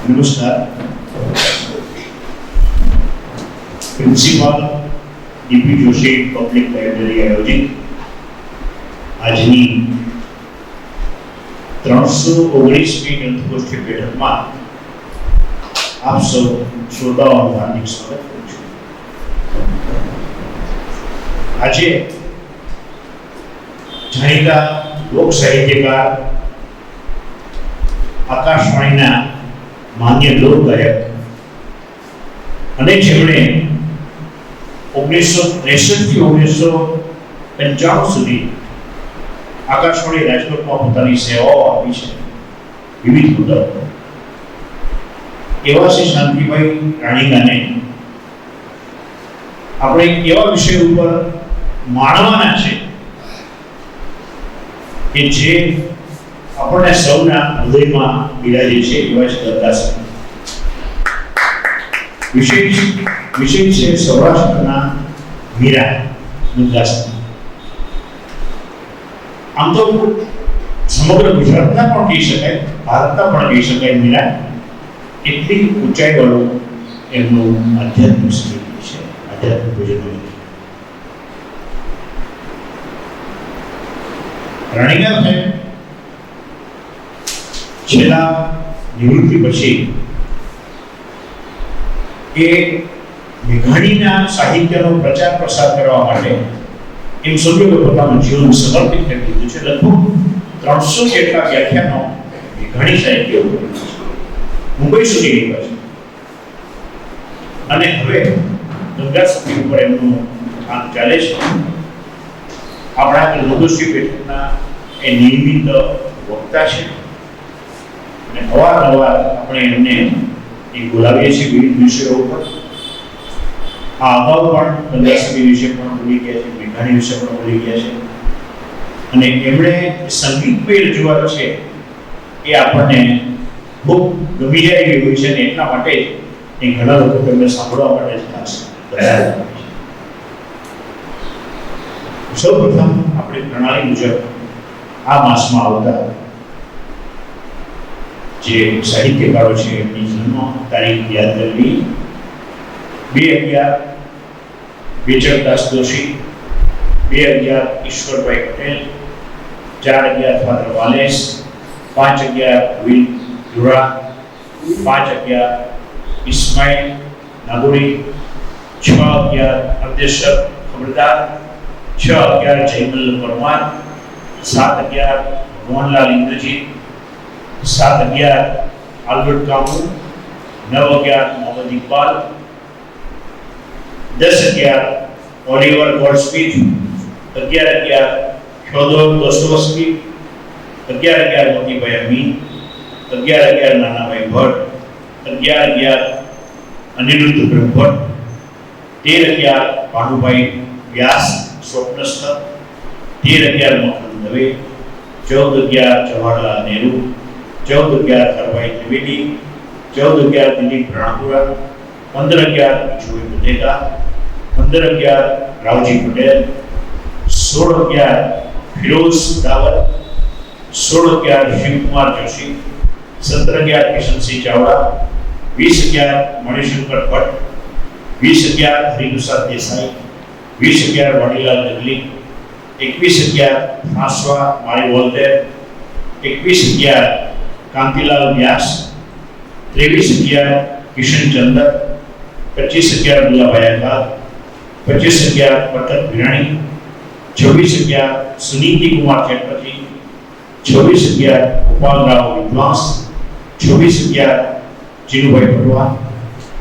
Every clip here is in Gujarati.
નમસ્કાર. Principal DP Joshi public library આયોજિત આજની 319મી ગ્રંથગોષ્ઠી બેઠકમાં આપ સૌ શ્રોતાઓનું હાર્દિક સ્વાગત કરું છું. આજે જાણીતા લોક સાહિત્યકાર, આકાશવાણીના માન્ય લોક ગાયક અને જેમણે 1963 થી 1995 સુધી આકાશવાણી રાજકોટમાં પોતાની સેવાઓ આપી છે વિવિધ મુદ્દાઓ, એવા શ્રી શાંતિભાઈ રાણીગાને આપણે એવા વિષય ઉપર માણવાના છે કે જે આપણને સૌના હૃદયમાં બિરાજે છે. એવા જ ગરદાસર વિષય છે સૌરાષ્ટ્રના મીરા ગરદાસર. આમ તો સમગ્ર ગુજરાતના પણ કહી શકાય, ભારતના પણ કહી શકાય. મીરા એટલી ઊંચાઈ વાળું એમનું આધ્યાત્મિક સંગીત છે, આધ્યાત્મિક ભજન. રાણીગા સાહેબ છેલ્લા નિવૃત્તિ પછી એ મેઘાણીના સાહિત્યનો પ્રચાર પ્રસાર કરવા માટે એમ સમજો કે પોતાનું જીવન સમર્પિત કરી દીધું છે. લગભગ 300 જેટલા વ્યાખ્યાનો મેઘાણી સાહિત્ય મુંબઈ સુધી ગયા છે અને હવે ગંગા સતી ઉપર એમનું કામ ચાલે છે. આપણા લોકોશ્રી બેઠકના એ નિયમિત વક્તા છે અને અવારનવાર આપણે એમને બોલાવીએ છીએ વિવિધ વિષયો ઉપર. આ અગાઉ પણ ગંગા સતી વિશે પણ બોલી ગયા છે, મેઘાણી વિશે પણ બોલી ગયા છે અને એમણે સંગીતમય રજૂઆત છે એ આપણને ખૂબ ગમી જાય એવી હોય છે અને એટલા માટે એ ઘણા લોકો તેમને સાંભળવા માટે ખાસ તૈયાર. સૌપ્રથમ આપણી પ્રણાલી મુજબ આ માસમાં આવતા જે સાહિત્યકારો છે એમની જન્મ તારીખ યાદ કરવી. 2/11 Bechardas Joshi, 2/11 Ishwarbhai Patel, 4/11 father Wallace, 5/11 Will Durant, 5/11 Ismail Nagori, 6/11 Ardeshar Khabardar, 6/11 Jaymal Parmar, 7/11 Bhagwanlal Indrajit, 7/11 Albert Camus, 9/11 Mohammad Iqbal, 10/11 Oliver Goldsmith, 11/11 Fyodor Dostoevsky, 11/11 Motibhai Amin, 11/11 Nanabhai Bhatt, 11/11 Aniruddh Brahmbhatt, 13/11 Bhanubhai વ્યાસ સ્વપ્નસ્થ, 13/11 મોહન દવે, 14/11 જવાહરલાલ નહેરુ, 14/11 હરભાઈ ત્રિવેદી, 14/11 દિલીપ રાણાપુરા, 15/11 જોઈ બુધેકા, 15/11 રાવજી પટેલ, 16/11 ફિરોઝ દાવત, 16/11 શિવકુમાર જોશી, 17/11 કિશનસિંહ ચાવડા, 20/11 મણિશંકર ભટ્ટ, 20/11 હરિપ્રસાદ દેસાઈ, 20/11 વાડીલાલ ડગલી, 21/11 ફ્રાંસવા મારી વોલ્ટેર, 21/11 કાંતિલાલ વ્યાસ, 23/11 કિશનચંદ્ર, 25/11 દુલાભાઈ આઝાદ, 25/11 પતક ભીરાણી, 26/11 સુનીતિ કુમાર ચેટર્જી, 26/11 ગોપાલરાવ વિદ્વાંસ, 26/11 જીનુભાઈ પટવા,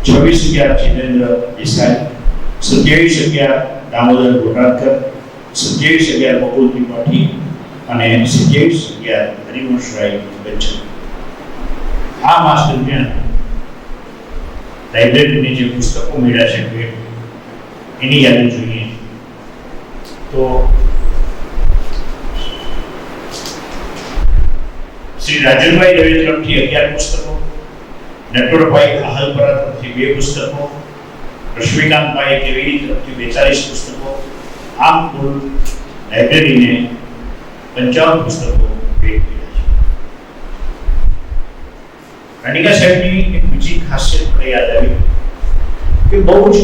26/11 ચિત્રેન્દ્ર દેસાઈ, 27/11 દામોદર ગોટાળકર, 27/11 બકુલ ત્રિપાઠી અને 27/11 હરિવંશરાય બચ્ચન. આ માસ દરમિયાન લાઇબ્રેરીની જે પુસ્તકો મળ્યા છે એની યાદી જોઈએ તો શ્રી રાજનભાઈ દવે તરફથી 11 પુસ્તકો, નટવરભાઈ આહલપરા તરફથી 2 પુસ્તકો, રશ્મિકાંતભાઈ કેવી તરફથી 42 પુસ્તકો. આમ કુલ લાઇબ્રેરીને 55 પુસ્તકો ભેટ મળ્યા છે. રાણીકા સાહેબની એક ખાસિયત મને યાદ આવી કે બહુ જ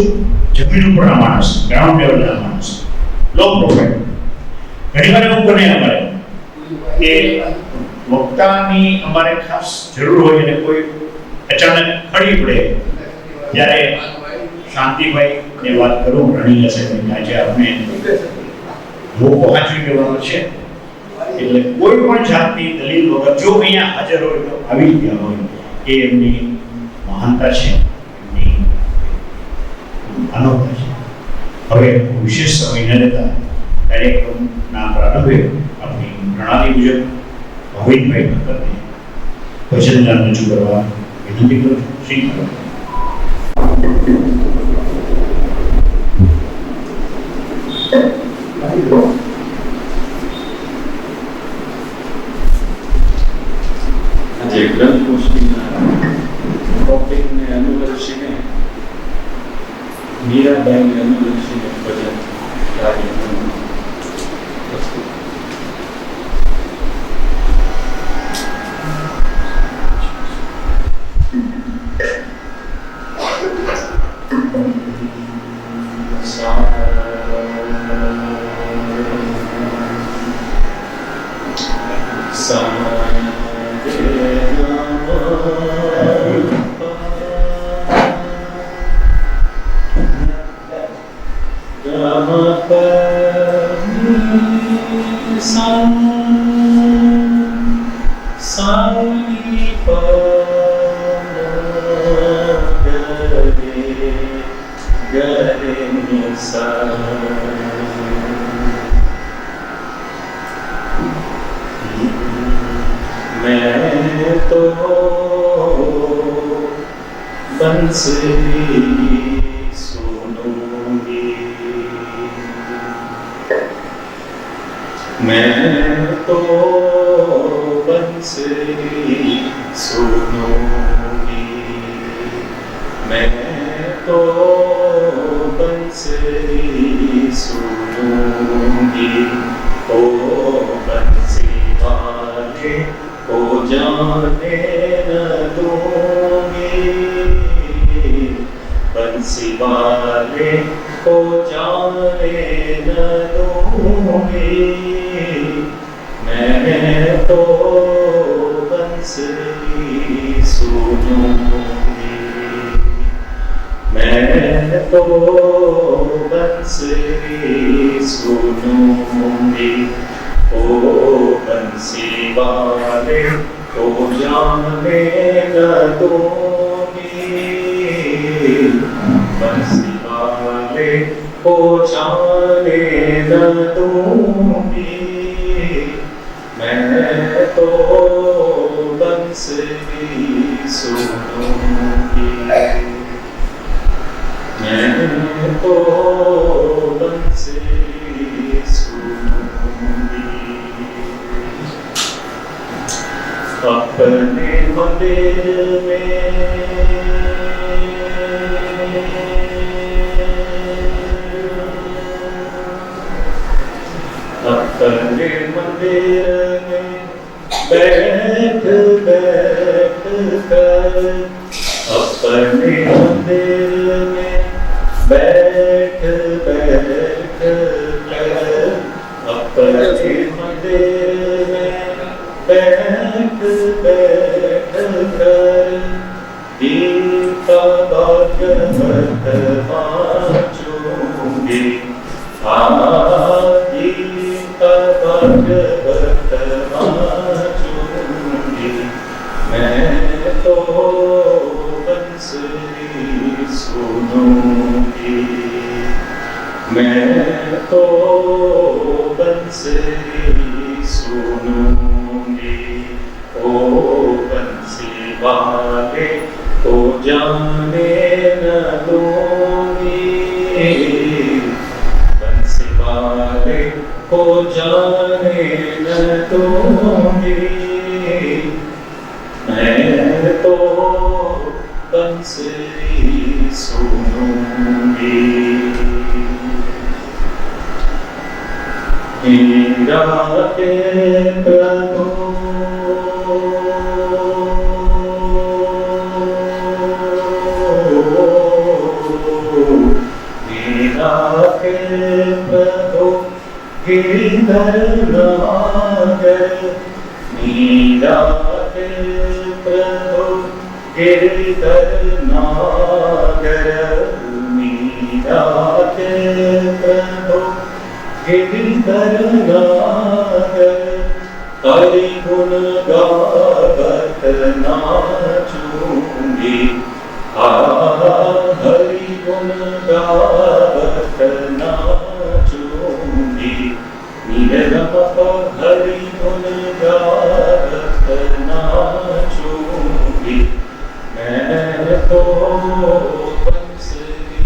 જમીન ઉપરના માણસ, ગ્રાઉન્ડ લેવલના માણસ, લો પ્રોફાઇલ. ઘણીવાર એવું બને અમારે કે વક્તાની અમારે ખાસ જરૂર હોય અને કોઈ અચાનક ખડી પડે ત્યારે શાંતિભાઈને વાત કરું રણી હશે આજે આપણે લોકો હાજરી લેવાનો છે એટલે કોઈ પણ જાતની દલીલ વગર જો અહીંયા હાજર હોય તો આવી ગયા હોય એ એમની મહાનતા છે, એમની માનવતા છે. હવે વિશેષ સમય ન લેતા કાર્યક્રમના પ્રારંભે આપણી પ્રણાલી મુજબ ભાવિનભાઈ ભક્તને ભજન ગાન રજૂ કરવા વિનંતી કરું છું. શ્રી આજે ગ્રંથ પુષ્ટિના ટોપિકને અનુલક્ષીને મીરાબાઈને અનુલક્ષીને ભજન કાર્યક્રમ પ્રસ્તુત. मैं तो बंसरी सुनूंगी, मैं तो बंसरी सुनूंगी, मैं तो बंसरी सुनूंगी. ओ बंसी वाले को जाने न दूंगी, बंसी वाले को जाने न दूंगी. मैं तो बंसरी सुनूंगी, मैं तो बंसरी सुनूंगी. ओ बंसी वाले को जाने न दूंगी, बंसी वाले को जाने न दूंगी. मैं तो बंसरी सुनूंगी, मैं तो बंसरी सुनूंगी. अपने मंदिर में अपने मंदिर में बैठ बैठ कर, अपने मंदिर में बैठ बैठ कर, अपने मंदिर में बैठ बैठ कर गीता भागवत वाचूंगी. गीता भागवत वाचूंगी. मैं तो बंसरी सुनूंगी, मैं तो बंसरी सुनूंगी. ओ बंसी वाले को जाने न दूंगी, बंसी वाले को जाने न दूंगी. मैं तो बंसरी सुनूंगी. मीरा के प्रभु राखे प्रभु गिरधर नागर मीरा के प्रभु गिरधर नागर मीरा के प्रभु गिरधर नागर हरि गुण गावत नाचूंगी हरि गुण गावत नाचूंगी नीरम हरि गुण गावत नाचूंगी मैं तो बंसरी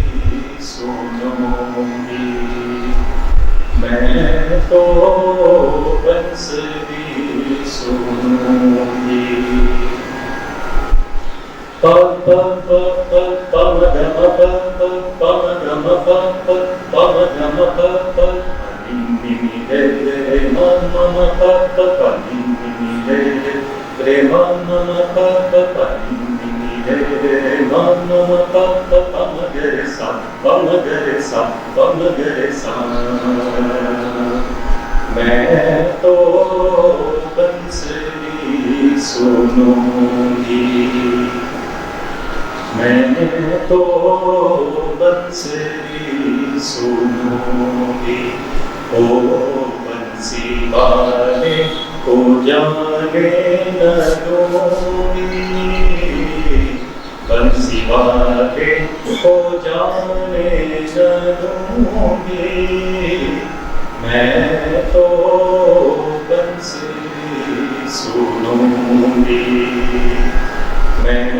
सुनूंगी मैं तो बंसरी सुनूंगी प प प प प म ग म प प प म ग म प प प म ग म प प नि नि रे रे म म म प प प नि नि रे रे म म म प प प नि नि रे रे म म म प प प म ग रे सा प म ग रे सा प म ग रे सा मैं तो बंसरी सुनूंगी मैं तो बंसरी सुनूंगी ओ बंसी वाले को जाने न दूंगी बंसी वाले को जाने न दूंगी मैं तो बंसरी सुनूंगी मैं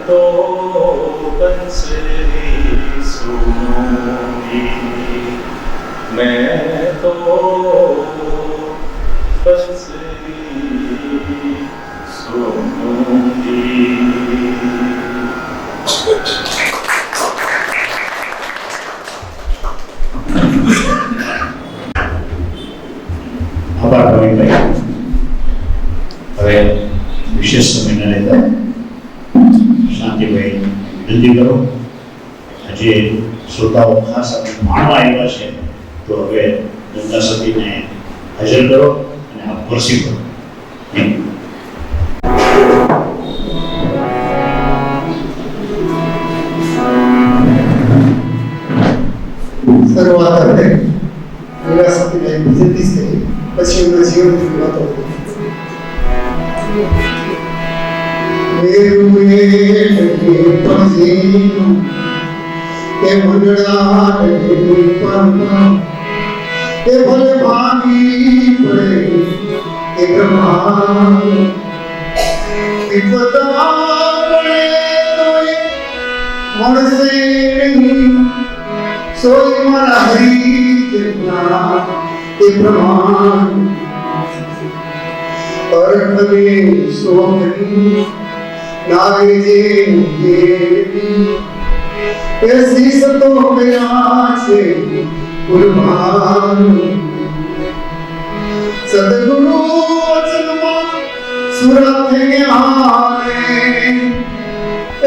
तो बंसरी सुनूंगी मैं तो बंसरी सुनूंगी આભાર રવિભાઈ. હવે વિશેષ સમય ન લેતા શાંતિભાઈ વિનંતી કરો. આજે શ્રોતાઓ ખાસ આપણે માણવા આવ્યા છે તો હવે ગંગા સતીને હાજર કરો અને આપ પરસી કરો. શરૂઆત આપણે ગંગા સતીને વિનંતી કરી પછી એમના જીવનની વાતો કે મંડળા કે ભલે ભાગી પડે કે બ્રહ્મા વિપદા પડે તોય મળશે નહીં સોય મારા હરી જેટલા કે બ્રહ્મા પરમને સોમની નાગે જે કે શીશ તો ગયા છે કુરબાન સદગુરુ વચનમાં સુરત જ્ઞાને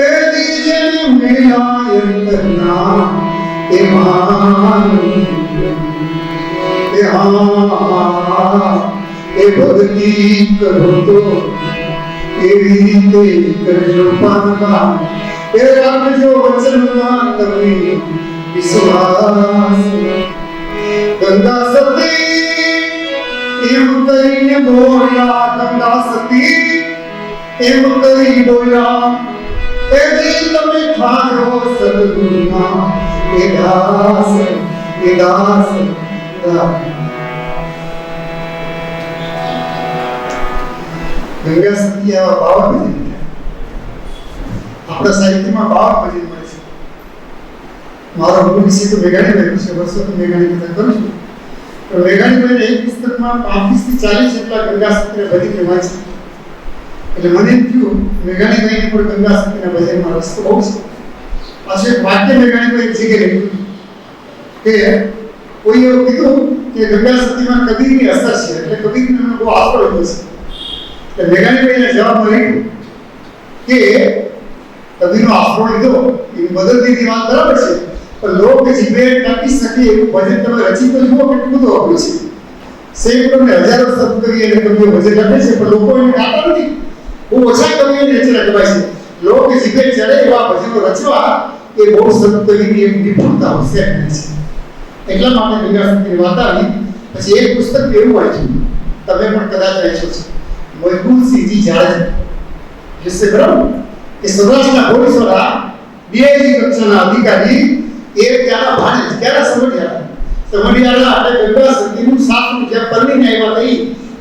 એ દીજે મેરા અંતરના એ માન એ હા એ ભક્તિ કરો તો એવી રીતે કરજો પામવા એ રાખજો વચનમાં તમે વિશ્વાસ ગંગા સતી એમ કરીને બોલ્યા ગંગા સતી એમ કરી બોલ્યા એ જી તમે થારો સદગુરુના એ દાસ ગંગા સતી આવા બાવા ભજન આપણા સાહિત્યમાં બાવા ભજન મળે છે. મારો ગુરુ વિશે તો મેઘાણીભાઈ છે, વર્ષોથી મેઘાણી કથા કરું છું, પણ મેઘાણીભાઈને એક પુસ્તકમાં 35 થી 40 જેટલા ગંગા સતીના ભજન વાંચે એટલે મને એમ થયું મેઘાણીભાઈને પણ ગંગા સતીના ભજનમાં રસ તો બહુ છે. પાછું એક વાક્ય મેઘાણીભાઈ એક જગ્યાએ લખ્યું કે કોઈ એવું કીધું કે ગંગા સતીમાં કબીરની અસર છે એટલે કબીરનો બહુ આશરો લીધો છે. એટલે મેઘાણીભાઈને જવાબ મળ્યો કે કબીરનો આશરો લીધો એ બદલતીની વાત બરાબર છે, પણ લોક જીભે ટકી શકે એવું ભજન તમે રચી તો જુઓ કેટલું બધું અઘરું છે. સેંકડો ને હજારો સત્કવી અને કવિઓ ભજન લખે છે, પણ લોકો એને ગાતા નથી. બહુ ઓછા કવિઓને રચના કરાય છે. લોક જીભે ચડે એવા ભજનો રચવા એ બહુ સત્કવીની એક નિપુણતા હોશિયાર છે. એટલા માટે ગંગાસતીની વાત આવી. પછી એક પુસ્તક એવું વાંચ્યું, તમે પણ કદાચ વાંચ્યો છે, મજબૂરસિંહજી જાડેજા વિશે, બરાબર, કે સૌરાષ્ટ્રના ઘોડીસોરા ડીઆઈજી કક્ષાના અધિકારી એ ત્યાંના ભાણેજ, ક્યારે સમઢિયાળા એટલે ગંગાસતીનું સાતનું જ્યાં પરણીને આવ્યા થઈ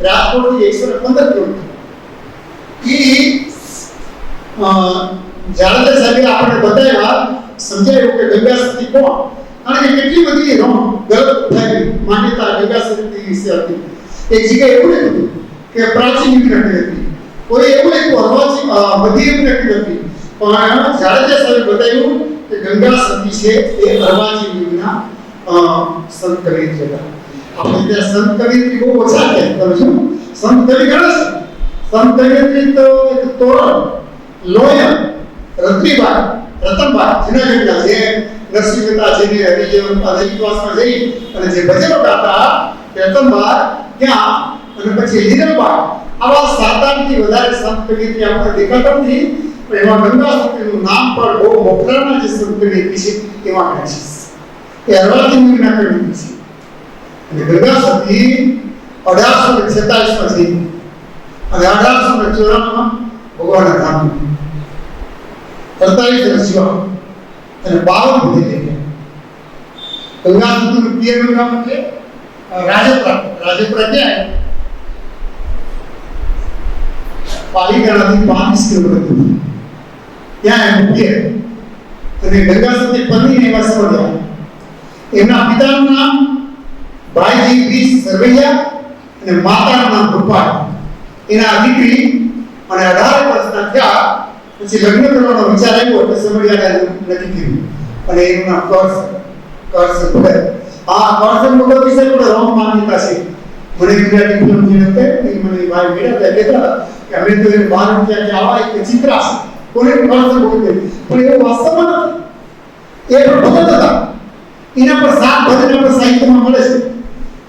રાજકોટથી 115 કિલોમીટર. જાડેજા સાહેબે આપણે બતાવ્યા, સમજાયું કે ગંગાસતી કોણ, કારણ કે કેટલી બધી ગલત થઈ માન્યતા ગંગાસતી વિશે હતી. એક જગ્યાએ એવું લખ્યું કે પ્રાચીન યુગની હતી, કોઈ એવું લખ્યું અર્વાચીન બધી યુગની હતી, પણ જાડેજા સાહેબે બતાવ્યું કે ગંગાસતી છે એ અર્વાચીન યુગના સંત કવિયત્રી હતા. આપણે ત્યાં સંત કવિયત્રી બહુ ઓછા છે, તમે શું સંત કવિ ગણે છે? સંત કવિયત્રી તો એક તોરણ, લોયન, રત્રીબાઈ, રતનબાઈ, જૂનાગઢના જે નરસિંહ મહેતા જેને હરિદ્વાસમાં જઈ અને જે ભજનો ગાતા, રતનબાઈ ત્યાં, અને પછી લીરલબાઈ, આવા 7-8 થી વધારે સંત કવિયત્રી આપણે દેખાતા નથી. પણ એમાં ગંગાસતીનું નામ પણ બહુ મોખરાના જે સંત કવિયત્રી છે એમાં ગણાય છે. એ અર્વાચીન યુગના કવિયત્રી છે. અને ગંગાસતી 1846માં થઈ અને 1894માં ભગવાનના ધામ 48 વર્ષ જીવા અને 52 બધી ગયા. ગંગાસતીનું પિયરનું નામ એટલે રાજપુરા. રાજપુરા ક્યાં? પાલીતાણાથી 35 કિલોમીટર દૂર. ત્યાં એનું પિયર. અને ગંગાસતી પત્નીને એવા સમજ્યા. એમના પિતાનું નામ ભાઈજી વી સરવૈયા અને માતાનું નામ રૂપાળ. એના દીકરી અને 18 વર્ષના થયા પછી લગ્ન કરવાનો વિચાર આવ્યો એટલે સમઢિયાળાએ નક્કી કર્યું અને એનું નામ કરશન ભગત. આ કરશન ભગત વિશે પણ રોમ માન્યતા છે. મને ગુજરાતી ફિલ્મ જે હતી એ મને ભાઈ મેળવતા કહેતા કે અમે તો એને 12 રૂપિયા આવા એક ચિત્રા છે કોને કરશન ભગત, પણ એવું વાસ્તવમાં નથી. એ પણ ભગત હતા. એના પર 7 ભજન આપણે સાહિત્યમાં મળે છે.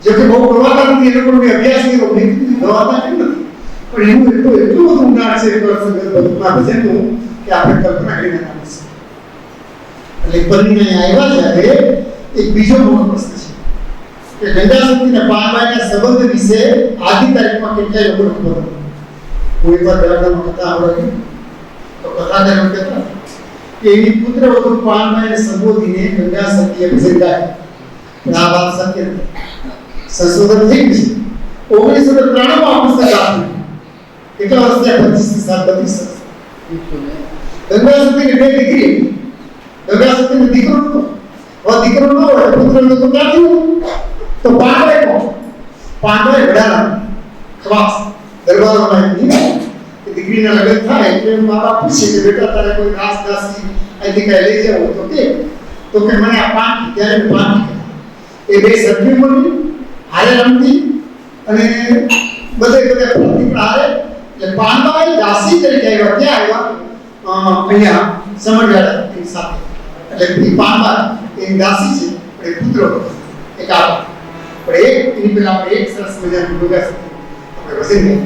જો કે બહુ પ્રવાહતા નથી, એનો પણ અભ્યાસ કર્યો નથી, ગવાતા કેમ નથી, પણ એનું એટલું બધું ઊંડાણ છે કરશનના ભજનનું કે આપણે કલ્પના કરી ના શકીએ. એટલે પરણીને આવ્યા જ્યારે એક બીજો મોટો પ્રશ્ન છે કે ગંગાસતીના પાનબાઈના સંબંધ વિશે આજની તારીખમાં કેટલાય લોકોને ખબર નથી. હું એકવાર બેરાડામાં કથા આવડે તો કથાકારો કહેતા કે એની પુત્ર વધુ પાનબાઈને સંબોધીને ગંગાસતીએ ભજન ગાય. પણ આ વાત સત્ય નથી. સંશોધન થઈ ગયું છે. 1993માં આ પુસ્તક આપ્યું. કેટલા વર્ષ થયા? 25 32 વર્ષ. ગંગાસતીની 2 દીકરી. ગંગાસતીનો દીકરો નહોતો. હવે દીકરો ન હોય પુત્ર નહોતો ક્યાંથી? તો પાંડવે કોણ? પાંડવે વડાના ખવાસ દરબારોમાં દીકરીના લગ્ન થાય એટલે મા બાપ પૂછે કે બેટા તારે કોઈ દાસ દાસી અહીંથી કઈ લઈ જાવ તો કે મને આ પાન ત્યારે પાન એ 2 સરખી મળી હારે રમતી અને બધે પ્રતિક હારે. એટલે પાનબાઈ દાસી તરીકે આવ્યા. ક્યાં આવ્યા? અહીંયા સમઢિયાળા સાથે. એટલે પાનબાઈ એ દાસી છે પણ એ પુત્ર એક આ પણ એક એની પહેલા આપણે એક સરસ મજાનું ગંગાસતી આપણે વસી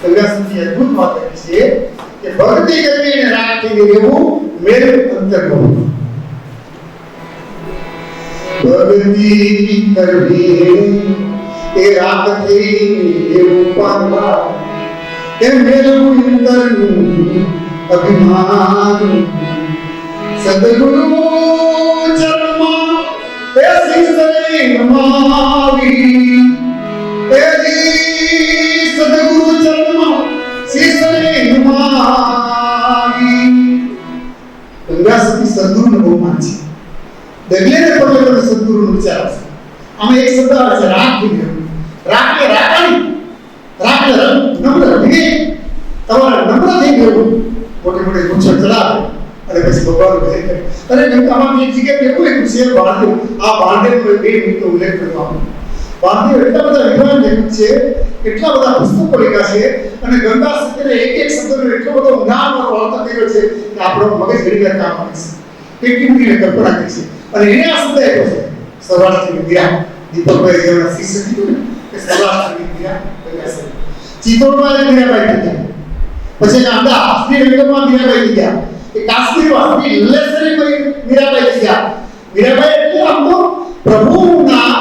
ગંગાસતી અદ્ભુત વાત છે કે ભક્તિ કરવી અને રાખી રહેવું મેળ અંતર બહુ. ભક્તિ કરવી એ રાખી રહેવું પામવા એ મેળવું અંતરનું અભિમાન. સદગુરુ ચરણમાં એ શિષ્યને નમાવી એ સદગુરુ ચરણમાં શિષ્યને નમાવી. ગંગાસતી સદગુરુને બહુ માન છે. દગલેને પગલે તમે સદગુરુનો વિચાર આવશે. આમાં એક શબ્દ આવે છે રાગ થઈ ગયો. રાગને રાગાણી રાગને નમ્ર વિવેક તમારે નમ્ર થઈ ગયું. મોટી મોટી મૂછો ચડાવે અને પછી ભગવાન ભજન કરે. અને આમાં એક જગ્યાએ એવું એક છે બાળદેવ. આ બાળદેવનો 2 મિનિટનો ઉલ્લેખ કરતો આપણે. બાળદેવ એટલા બધા વિદ્વાન લેખક છે, એટલા બધા પુસ્તકો લખ્યા છે અને ગંગાસતીને એક શબ્દનો એટલો બધો ઊંડાણવાળો અર્થ કર્યો છે કે આપણો મગજ ઘણી વાર કામ આવે છે. કેટલી બધી કલ્પના કરી છે. અને એને આ શબ્દ આપ્યો છે સૌરાષ્ટ્રની મીરા. દીપકભાઈ જેમના શિષ્ય કીધું ને કે સૌરાષ્ટ્રની મીરા ગંગાસતી. ચિત્તોડમાં મીરાબાઈ થઈ ગયા, પછી ગામડા શ્રીરંગમાં મીરાબાઈ થઈ ગયા, એ કાશ્મીરમાં શ્રી લલ્લેશ્વરીમાં મીરાબાઈ થઈ ગયા. મીરાબાઈ એટલે આમ તો પ્રભુના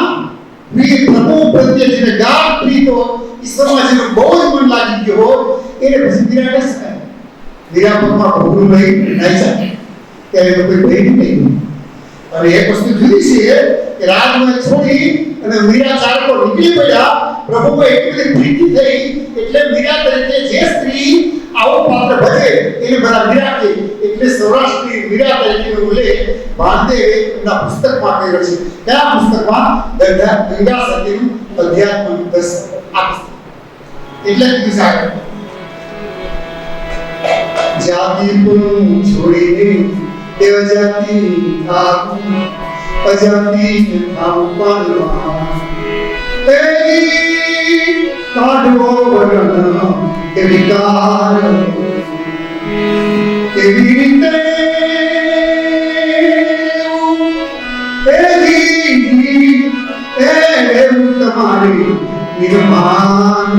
પ્રભુ પ્રત્યે જેને ગાઢ પ્રીત હોય, ઈશ્વરમાં જેનું બહુ જ મન લાગી ગયું હોય એને પછી મીરા કહી શકાય. મીરા પગમાં પ્રભુનું લઈ નાઈ જાય ત્યારે તો કોઈ ભય નહીં. અને એક વસ્તુ જુદી છે કે રાજમહેલ છોડી અને મીરા ચારકો નીકળી પડ્યા. પ્રભુમાં એટલી બધી પ્રીતિ થઈ એટલે મીરા તરીકે જે સ્ત્રી આવો પાત્ર ભજે એને બધા મીરા કહે. એટલે સૌરાષ્ટ્રની મીરા તરીકેનો ઉલ્લેખ ભારદેવે એમના પુસ્તકમાં કર્યો છે. કયા પુસ્તકમાં? ગંગા સતીનું અધ્યાત્મ દર્શન. આ પુસ્તક એટલે કીધું સાહેબ જાતિ છોડીને દેવ જાતિ થાકું અજાતિ થાકું પાલવા કાઢવો વરણ એ વિકાર એવી રીતે તમારી નિર્માણ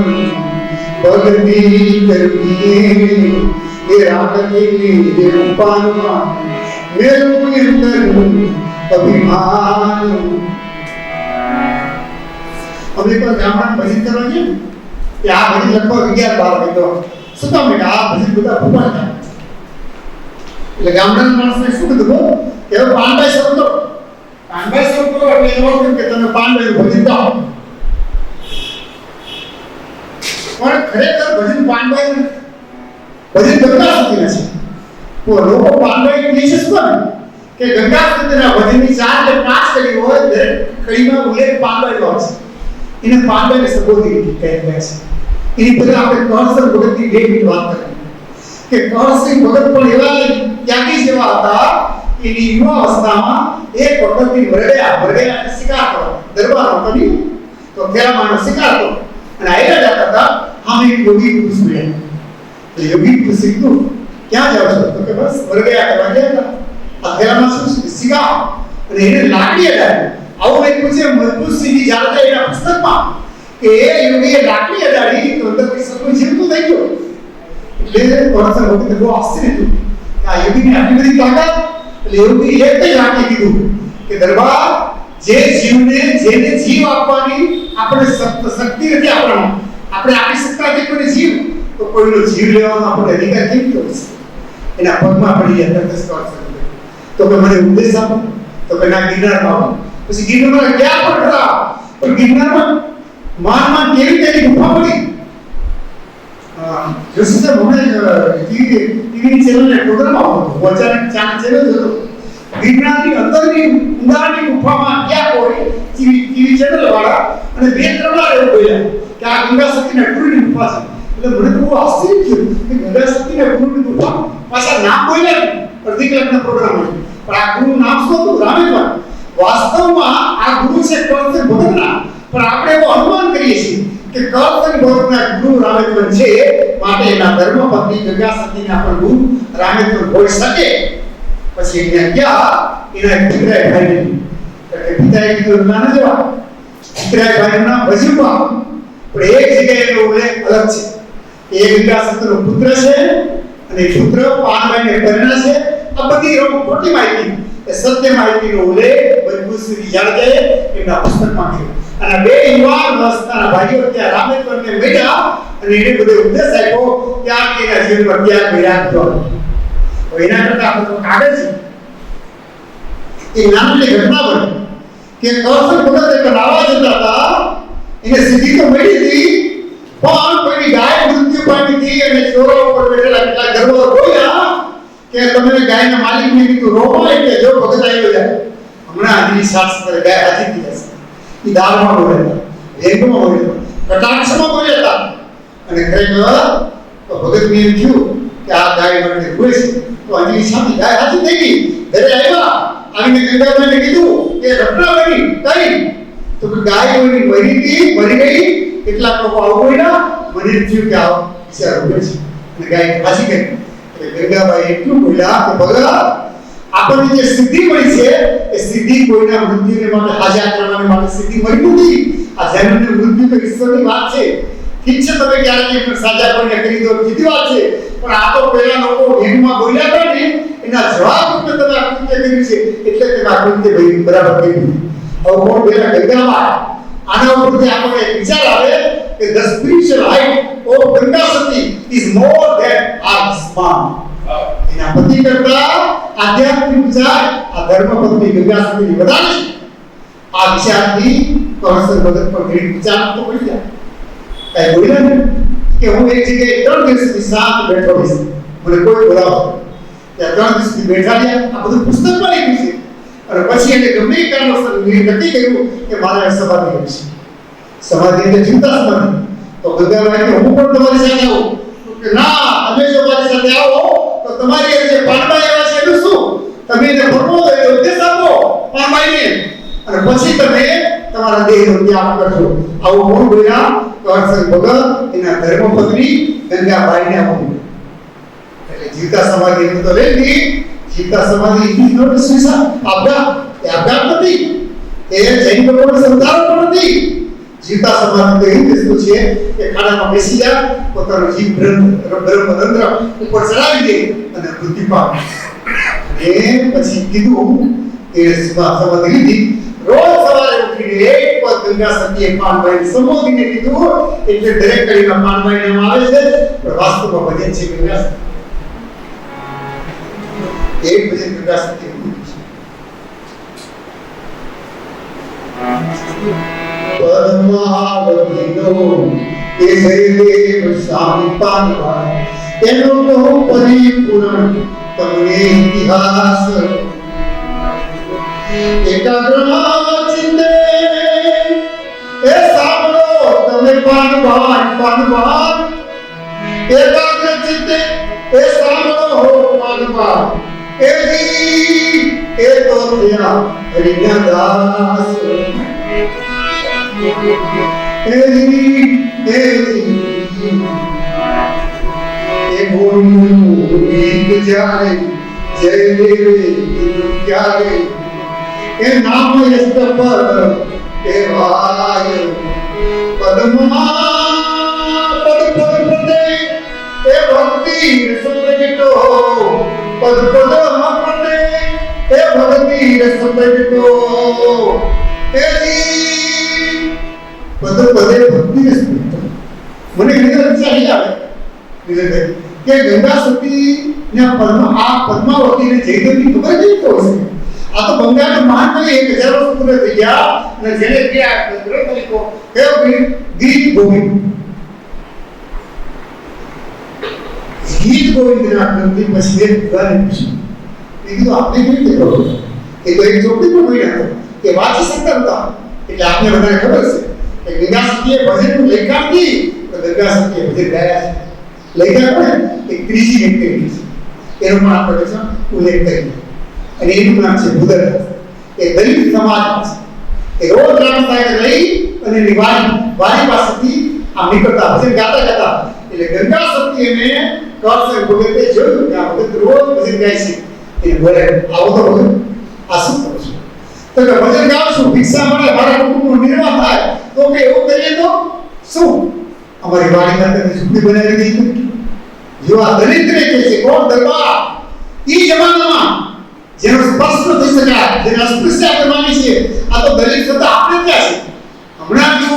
ભગતી કરવી એ રાખતી રૂપાનમાં મેરું અંતરનું અભિમાન. અમે પણ ગામડામાં ભજન કરવા જઈએ કે આ ભજન લગભગ 11-12 વાગે તો શું કામ કે આ ભજન બધા ભૂપા થાય એટલે ગામડાના માણસને શું કીધું કે હવે પાનભાઈ શરૂ કરો, પાનભાઈ શરૂ કરો એટલે એનો અર્થ કે તમે પાનભાઈનું ભજન ગાઓ. પણ ખરેખર ભજન પાનભાઈ ભજન ગંગા સતીના છે. તો લોકો પાનભાઈ કહે છે શું કે ગંગા સતીના ભજનની 4 કે 5 કડી હોય દરેક કડીમાં ઉલ્લેખ પાનભાઈનો હોય છે. એને પાનભાઈને સંબોધી કહે છે. એની પહેલા આપણે કહરસર ભગતની 2 મિનિટ વાત કરીએ કે કહરસિંહ ભગત પણ એવા ત્યાગી જેવા હતા. એની યુવા અવસ્થામાં એક વખતની વરડ્યા શિકાર કરો દરબાર હતો નહીં તો ખેલામાનો શિકાર કરો અને આયલા જતા હતા. આમ એક યોગી પુરુષ મળ્યા. યોગી પુરુષ કીધું ક્યાં જાવ છો? તો કે બસ વરડ્યા કરવા ગયા હતા. આ ખેલામાં શું શિકાર અને એને લાકડી અડાડી. આવું એક પૂછે મજબૂત સીધી જાણતા એના પુસ્તકમાં કે એ યોગીએ લાકડી અડાડી તો અંદરથી સગું જીવતું થઈ ગયો. એટલે પરસર વખતે બહુ આશ્ચર્ય થયું કે આ યોગીની આટલી બધી તાકાત. એટલે યોગી એક જ વાક્ય કીધું કે દરબાર જે જીવને જેને જીવ આપવાની આપણે શક્તિ નથી આપણામાં, આપણે આપી શકતા નથી કોઈને જીવ, તો કોઈનો જીવ લેવાનો આપણે અધિકાર કેમ થયો છે? એના પગમાં પડી ગયા તરત તો કે મને ઉપદેશ આપો. તો કે ના ગિરનારમાં આવો. પછી ગિરનારમાં ગયા પણ ખરા પણ ગિરનારમાં માન કેવી રીતે ગુફા પડી. જોશી સાહેબ હમણાં ટીવી ચેનલને પ્રોગ્રામ આવતો અચાનક ચેનલ હતો ગિરનારની અંદરની ઊંડાણની ગુફામાં ક્યાં કોઈ ટીવી ચેનલ વાળા અને 2-3 વાર એવું બોલ્યા કે આ ગંગા સતીના ગુરુની ગુફા છે. એટલે મને તો બહુ આશ્ચર્ય થયું કે ગંગા સતીના ગુરુની ગુફા પાછા નામ બોલ્યા અડધી કલાકના પ્રોગ્રામમાં. પણ આ ગુરુનું નામ શું હતું? રામેશ્વર. વાસ્તવમાં આ ગુરુ છે કરસન ભગતના, પણ આપણે એવો અનુમાન કરીએ છીએ કે કરસન ભગતના ગુરુ રામેશ્વર છે માટે એના ધર્મપત્ની ગંગા સતીના પણ ગુરુ રામેશ્વર હોઈ શકે. પછી એને ગયા એના પિતરાય ભાઈને એટલે પિતાએ કીધું નાના જવા પિતરાય ભાઈનું નામ વજીબા. પણ એક જગ્યાએ એનો ઉલ્લેખ અલગ છે કે એ ગંગા સતીનો પુત્ર છે અને પુત્ર પાનભાઈને પરણા છે. આ બધી ખોટી માહિતી એ સત્ય માહિતીનો ઉલ્લેખ મજબૂત સુધી જાણજે એમના પુસ્તકમાં કર્યો. અને 2 યુવાન અવસ્થાના ભાઈઓ ત્યાં રામેશ્વરને મળ્યા અને એને બધો ઉપદેશ આપ્યો ત્યાં કે એના જીવનમાં ત્યાં વિરાટ થયો. એના કરતા આપણે કાગળ છે એ નાનકડી ઘટના બની કે કરસન ભગત એક નાવા જતા હતા. એને સિદ્ધિ તો મળી હતી પણ કોઈની ગાય મૃત્યુ પામી હતી અને ચોરો ઉપર બેઠેલા કેટલા ગર્વ બોલ્યા કે તમે ગાયના માલિકને કીધું રોવો એટલે જો ભગત આવ્યો જાય હમણાં આની શાસ્ત્ર ગાય હાજી થઈ જશે. એ દાળમાં બોલ્યા, વેગમાં બોલ્યા, કટાક્ષમાં બોલ્યા અને ખરેખર તો ભગતને એમ થયું કે આ ગાય માટે રોવે છે તો આની સામે ગાય હાજી થઈ ગઈ. ઘરે આવ્યા આવીને ગંગાબાઈને કીધું કે રત્નાબેન કઈ તો કે ગાય કોઈની મરી ગઈ. કેટલાક લોકો આવું બોલ્યા. મને એમ થયું કે આ બિચારા રોવે છે અને ગાય હાજી ગઈ. ગંગાબાઈ એટલું બોલ્યા કે ભગત આપણને જે સિદ્ધિ મળી છે એ સિદ્ધિ કોઈના મૃત્યુને માટે હાજર કરવાને માટે સિદ્ધિ મળી નથી. આ જન્મ ને મૃત્યુ તો ઈશ્વરની વાત છે. ઠીક છે, તમે ક્યારેક એમને સાજા કરીને કરી દો, બીજી વાત છે, પણ આ તો પેલા લોકો હિન્દમાં બોલ્યા હતા ને એના જવાબ રૂપે તમે આ કૃત્ય કર્યું છે, એટલે તમે આ કૃત્ય બરાબર કર્યું. હવે કોણ પેલા ગંગામાં આના ઉપરથી આપણને એક વિચાર આવે કે the spiritual height of Ganga Sati is more than our span. એના પતિ કરતા આધ્યાત્મિક વિચાર આ ધર્મ પત્ની ગંગા સતીની વધારે છે. આ વિચારથી કૌશલ ભગત પર ઘણી વિચાર તો પડી જાય. કઈ બોલ્યા ને કે હું એક જગ્યાએ 3 દિવસ સુધી શાંત બેઠો રહીશ, મને કોઈ બોલાવો. ત્યાં 3 દિવસ સુધી બેઠા રહ્યા, આ બધું પુસ્તકમાં લખ્યું છે. અને પછી એને ગમે એ કારણોસર નક્કી કર્યું કે મારે સમાધિ કરવી છે. સમાધિ એટલે ચિંતા સમાધિ. તો ગંગાબાઈ કે હું પણ તમારી સાથે આવું? કે ના, તમે જો મારી સાથે આવો તો તમારી જે પાનબાઈ આવ્યા છે એનું શું? તમે એને ફરવો તો એ ઉપદેશ આપો પાનબાઈને, અને પછી તમે તમારા દેહનો ત્યાગ કરશો. આવું કોણ બોલ્યા? કૌશલ ભગત એના ધર્મપત્ની ગંગાબાઈને આવું. એટલે જીવતા સમાધિ એમ તો લેતી. જીવતા સમાધિ ઇઝ નોટ અ સુસાઇડ. આપઘાત નથી. એ જૈન લોકોનો સંતારો પણ નથી. જીવતા સમાધિ તો એવી વસ્તુ છે કે ખાડામાં બેસી જાય, પોતાનો જીવ બ્રહ્મરંધ્ર ઉપર ચડાવી દે અને મૃત્યુ પામે. એ પછી કીધું કે સમાધિ લીધી. રોજ સવારે ઉઠીને એક પદ ગંગા સતીએ પાનબાઈને સંબોધીને કીધું. એટલે દરેક કડીમાં પાનબાઈ નામ આવે છે, પણ વાસ્તવમાં ભજન છે ગંગા સતી. એક ભજન ગંગા સતી પરમાવતીનો એ જયદેવ સ્વામી પાનવા, એનો તો પરિપૂર્ણ તમને ઇતિહાસ. એકાગ્ર ચિંતે એ સાંભળો તમે પાનવાન. એકાગ્ર ચિંતે એ સાંભળો પાનવાન. એ તો થયા હરિના દાસ. એ બોલ્યું ગીત જ્યારે જયદેવે કીધું ત્યારે, એ નામ યસ્ત પર કહેવાય. પદમાં પદ પદે એ ભક્તિ રસપ્રગટો. પદ પદમાં પદે એ ભક્તિ રસપ્રગટો. પદ પદે ભક્તિ રસપ્રગટો. મને ઘણી વાર વિચાર આવે કે ગંગા સતી ને પદ્માવતીને જયદેવની ખબર કેવી રીતે હશે? આ તો બંગાળનો મહાન કવિ 1000 વર્ષ પૂરા થઈ ગયા અને જેને ગયા ગ્રંથ લખ્યો કયો ગીત ગોવિંદ. ગીત ગોવિંદના ગ્રંથની પછી એક ગાને પૂછ્યું, કીધું આપણે કેવી રીતે ખબર? એ તો એક ચોપડીમાં બોલ્યા હતો કે વાંચી શકતા હતા. એટલે આપને બધાને ખબર છે કે ગંગા સતીએ ભજનનું લેખાણ કી તો ગંગા સતીએ ભજન ગાયા છે. લખ્યા પણ એક ત્રીજી વ્યક્તિ છે, એનો પણ આપણે ઉલ્લેખ કરીએ. અને એનું નામ છે ભૂદરદાસ. એ દલિત સમાજમાં છે. એ રોજ રામ સાહેબ લઈ અને એની વારી પાસેથી આમ નીકળતા ભજન ગાતા. એટલે ગંગા સતી એને કૌશલ ભગતે જોયું કે આ ભગત રોજ ભજન ગાય છે. એને બોલે, આવો તો ભગત, આ શું કરો છો? તો કે ભજન ગાઉં છું, ભિક્ષા મળે, મારા કુટુંબનું નિર્વાહ થાય. તો કે એવું કરીએ તો શું? અમારી વાડીમાં તમે ઝૂંપડી બનાવી દીધી. જો આ દરિદ્ર કે છે કોણ? દરબાર. ઈ જમાનામાં જેનો સ્પર્શ થઈ શકાય, જેનો સ્પર્શ આપણે માની છે, આ તો દલિત શબ્દ આપણે ક્યાં છે? હમણાં જો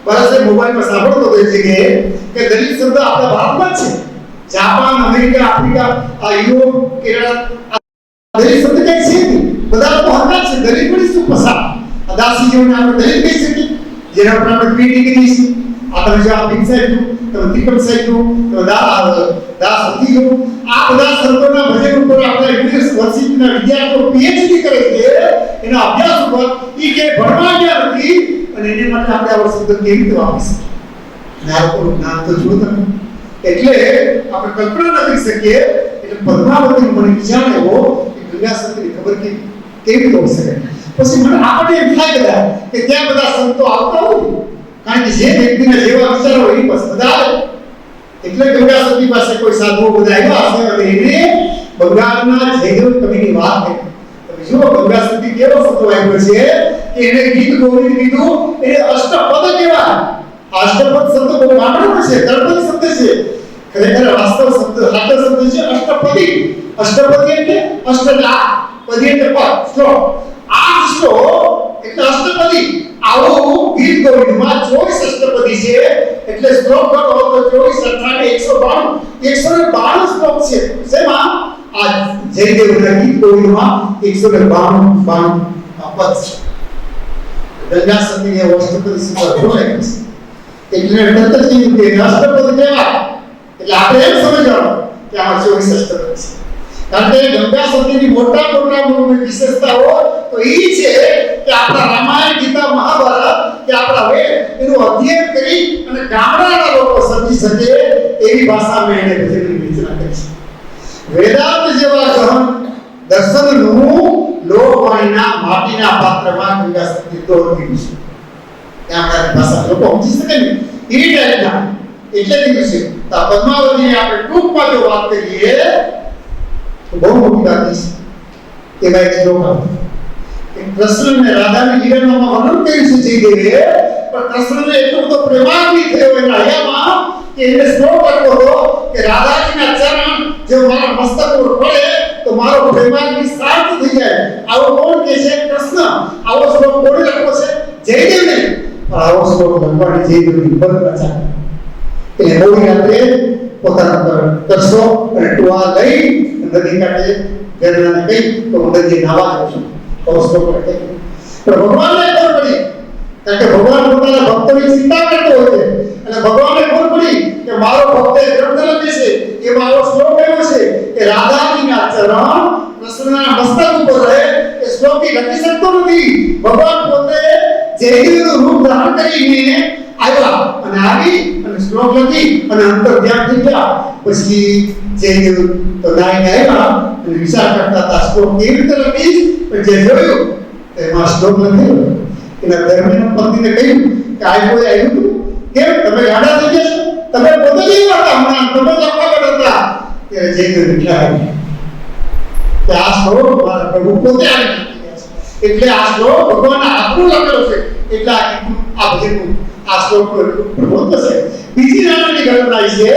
બરાબર મોબાઈલમાં સાંભળતો હતો એ જગ્યાએ કે દલિત શબ્દ આપણા ભારતમાં છે. જાપાન, અમેરિકા, આફ્રિકા, આ યુરોપ, કેરળ, દલિત શબ્દ કઈ છે નહીં. બધા લોકો હરકત છે. દલિત પણ શું પસાર? આ દાસીઓને આપણે દલિત કહી શકીએ, જેના પર આપણે પીડી કરી છે. આ તમે જો આ ભીમ સાહેબ તમે ત્રિકમ સાહેબ તમે દાસ હતી જો આ બધા સંતોના ભજન ઉપર આપણે યુનિવર્સિટીના વિદ્યાર્થીઓ પીએચડી કરે છે. એના અભ્યાસ ઉપર ઈ કે ભણવા ગયા નથી અને એને માટે આપણે આ શબ્દ કેવી રીતે વાપરી શકીએ? નારકોનું જ્ઞાન તો જુઓ તમે. એટલે આપણે કલ્પના ન કરી શકીએ. એટલે પદ્માવતીનો મને વિચાર આવ્યો કે ગંગા સતીની ખબર કેવી રીતે હોઈ શકે. પછી મને આપણે એમ થાય બધા કે ત્યાં બધા સંતો આવતા હોય, કારણ કે જે વ્યક્તિના જેવા વિચારો એની પાસે બધા આવે. એટલે ગંગા સતી પાસે કોઈ સાધુઓ બધા આવ્યા હશે અને એને બંગાળના જયદેવ કવિની વાત છે. તમે જુઓ ગંગા સતી કેવો શબ્દ વાપર્યો છે કે એને ગીત ગોવિંદ કીધું, એને અષ્ટપદ કહેવાય. અષ્ટપદ શબ્દ બહુ ગામડાનો છે, ગણપતિ શબ્દ છે. ખરેખર વાસ્તવ શબ્દ સાચો શબ્દ છે અષ્ટપદી. અષ્ટપદી એટલે અષ્ટલા, પદી એટલે પદ, શ્લોક. આ શ્લોક એટલે અષ્ટપદી. આવું ગીત ગોવિંદમાં 24 અષ્ટપદી છે. એટલે શ્લોક ગણો તો 24 192 શ્લોક છે. શેમાં? આ જયદેવના ગીત ગોવિંદમાં 192 પદ છે. ગંગા સતીએ અષ્ટપદી સુંદર જોડે છે. એટલે તરત જ કે અષ્ટપદી કહેવાય. એટલે આપણે એમ સમજવાનું કે આ 24 અષ્ટપદી છે. કારણ કે ગંગા સતીની મોટા વિશેષતાઓ તો એ છે કે આપણા રામાયણ, ગીતા, મહાભારત કે આપણા વેદ એનું અધ્યયન કરી અને ગામડાના લોકો સમજી શકે એવી ભાષામાં એને ભજનની રચના કરી છે. વેદાંત જેવા ગહન દર્શનનું લોકવાણીના માટીના પાત્રમાં ગંગા સતી દોરી છે. ત્યાં આપણી ભાષા લોકો સમજી શકે ને એ ટાઈપના એટલે કીધું છે. તો પદ્માવતીની આપણે ટૂંકમાં જો વાત કરીએ તો બહુ મોટી વાત છે. એમાં એક શ્લોક આવે કે કૃષ્ણ અને રાધાની લીલામાં વર્ણન કર્યું છે જયદેવે, પણ કૃષ્ણને એટલો બધો પ્રેમાન્વિત થયો એના હૈયામાં કે એને શ્લોક લખવો હતો કે રાધાજીના ચરણ જો મારા મસ્તક ઉપર પડે તો મારો પ્રેમાન્વિત શાંત થઈ જાય. આવો કોણ કે છે? કૃષ્ણ. આવો શ્લોક કોણે લખ્યો છે? જયદેવને. પણ આવો શ્લોક લખવાની જયદેવની પરંપરા ચાલે. એટલે મોડી રાત્રે પોતાના કરશો અને ટુવા લઈ નદી કાંઠે ગરનાને કહી તો નદી નાવા આવ્યો છું. અવસ્થો પડે પણ ભગવાનને ખબર પડી, કારણ કે ભગવાન પોતાના ભક્તોની ચિંતા કરતો હોય છે. અને ભગવાનને ખબર પડી કે મારો ભક્ત ગ્રંથ લખે છે, એમાં આવો શ્લોક આવ્યો છે કે રાધાજીના ચરણ કૃષ્ણના મસ્તક ઉપર રહે. એ શ્લોક લખી શકતો નથી. ભગવાન પોતે જયદેવનું રૂપ ધારણ કરીને આવ્યા અને આવી અને શ્લોક લખી અને અંતર ધ્યાન થઈ ગયા. પછી જયદેવ તો નાઈને આવ્યા અને વિચાર કરતા હતા શ્લોક કેવી રીતે લખીશ. પણ જે જોયું એમાં શ્લોક લખેલો. એના ધર્મના પત્નીને કહ્યું કે આ કોઈ આવ્યું હતું? કેમ તમે ગાડા થઈ ગયા છો? તમે પોતે જ હતા હમણાં, તમે જ આપવા હતા. ત્યારે જયદેવ વિચાર્યું કે આ શ્લોક મારા પ્રભુ પોતે આવી ગયા છે. એટલે આ શ્લોક ભગવાનના હાથમાં લખેલો છે. એટલે આ ભજનનું આ શ્લોક પ્રભુત્વ છે. બીજી રાણીની ઘટના છે.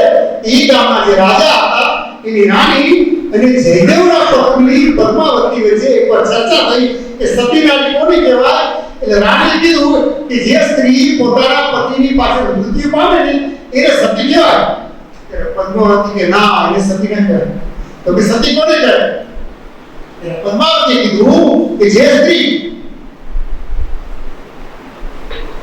એ ગામના જે રાજા હતા એની રાણી અને જયદેવના પત્ની પદ્માવતી વચ્ચે એકવાર ચર્ચા થઈ કે સતી નારી કોને કહેવાય. એટલે રાણીએ કીધું કે જે સ્ત્રી પોતાના પતિની પાછળ મૃત્યુ પામે ને એને સતી કહેવાય. એટલે પદ્માવતી કે ના, એને સતી ન કહેવાય. તો કે સતી કોને કહેવાય? એટલે પદ્માવતીએ કીધું કે જે સ્ત્રી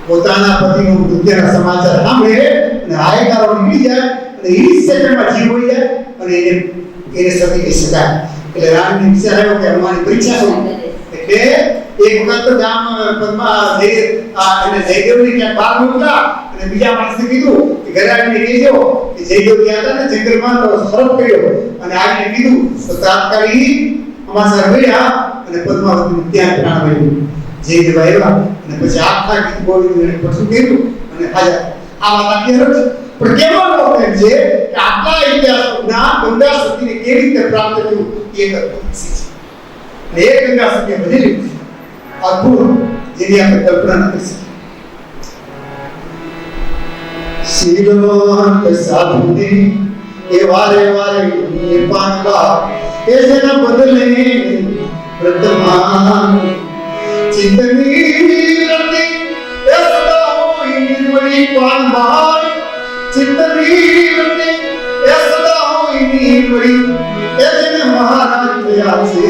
પોતાના પતિનું મૃત્યુના સમાચાર સાંભળે અને હાયકારો નીકળી જાય અને એ સેકન્ડમાં જીવ હોઈ જાય અને એને સતી કહી શકાય. એટલે રાણીને વિચાર આવ્યો કે અમારી પરીક્ષા શું. એટલે એક વખત ગામ પદ્મા અને જયદેવની ક્યાંક બહાર મૂકતા અને બીજા માણસને કીધું કે ઘરે આવીને કહેજો કે જયદેવ ગયા હતા ને જંગલમાં તો સરપ કર્યો અને આવીને કીધું તો તાત્કાલિક અમાસા મળ્યા અને પદ્માવતીનું ત્યાં પ્રાણ મળ્યું. જયદેવ આવ્યા અને પછી આખા ગીત ગોવિંદને પછું કર્યું અને હાજર. આ વાત આખી હરજ પણ કહેવાનો છે કે આટલા ઇતિહાસના ગંગા સતીને કેવી રીતે પ્રાપ્ત થયું એ એક અદ્ભુત છે. અને એ ગંગા સતીએ બધી અદ્ભુત જેની આપણે કલ્પના ન કરી શકીએ. શીલવંત સાધુને એ વારે વારે પાનવા એ જેના બદલે વર્તમાન ચિંતની રતિ એ સદા હોય નિર્મળી પાનવાય. ચિંતની રતિ એ સદા હોય નિર્મળી એ જેને મહારાજ થયા છે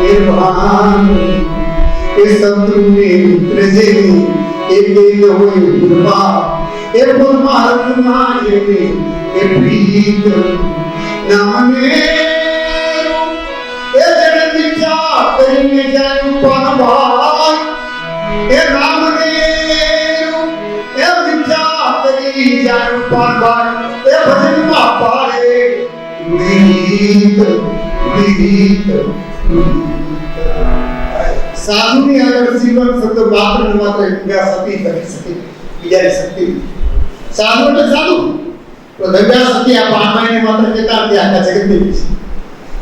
એ મહાન એ શત્રુને મિત્ર જેને એ બેન હોય ગુરબા એ પરમાત્મા જેને એ પ્રીત નામને એ જેને વિચાર કરીને જાય પાનવાય. એ નામને એ વિચાર કરી જાય પાનવાય. એ ભજનમાં પાડે ગીત ગીત. સાધુની આગળ જીવન શબ્દ માત્ર ને માત્ર ગંગા સતી કરી શકે, બીજાની શક્તિ. સાધુ એટલે સાધુ. તો ગંગા સતી આ પાનવાઈને માત્ર કહેતા નથી, આખા જગતની છે.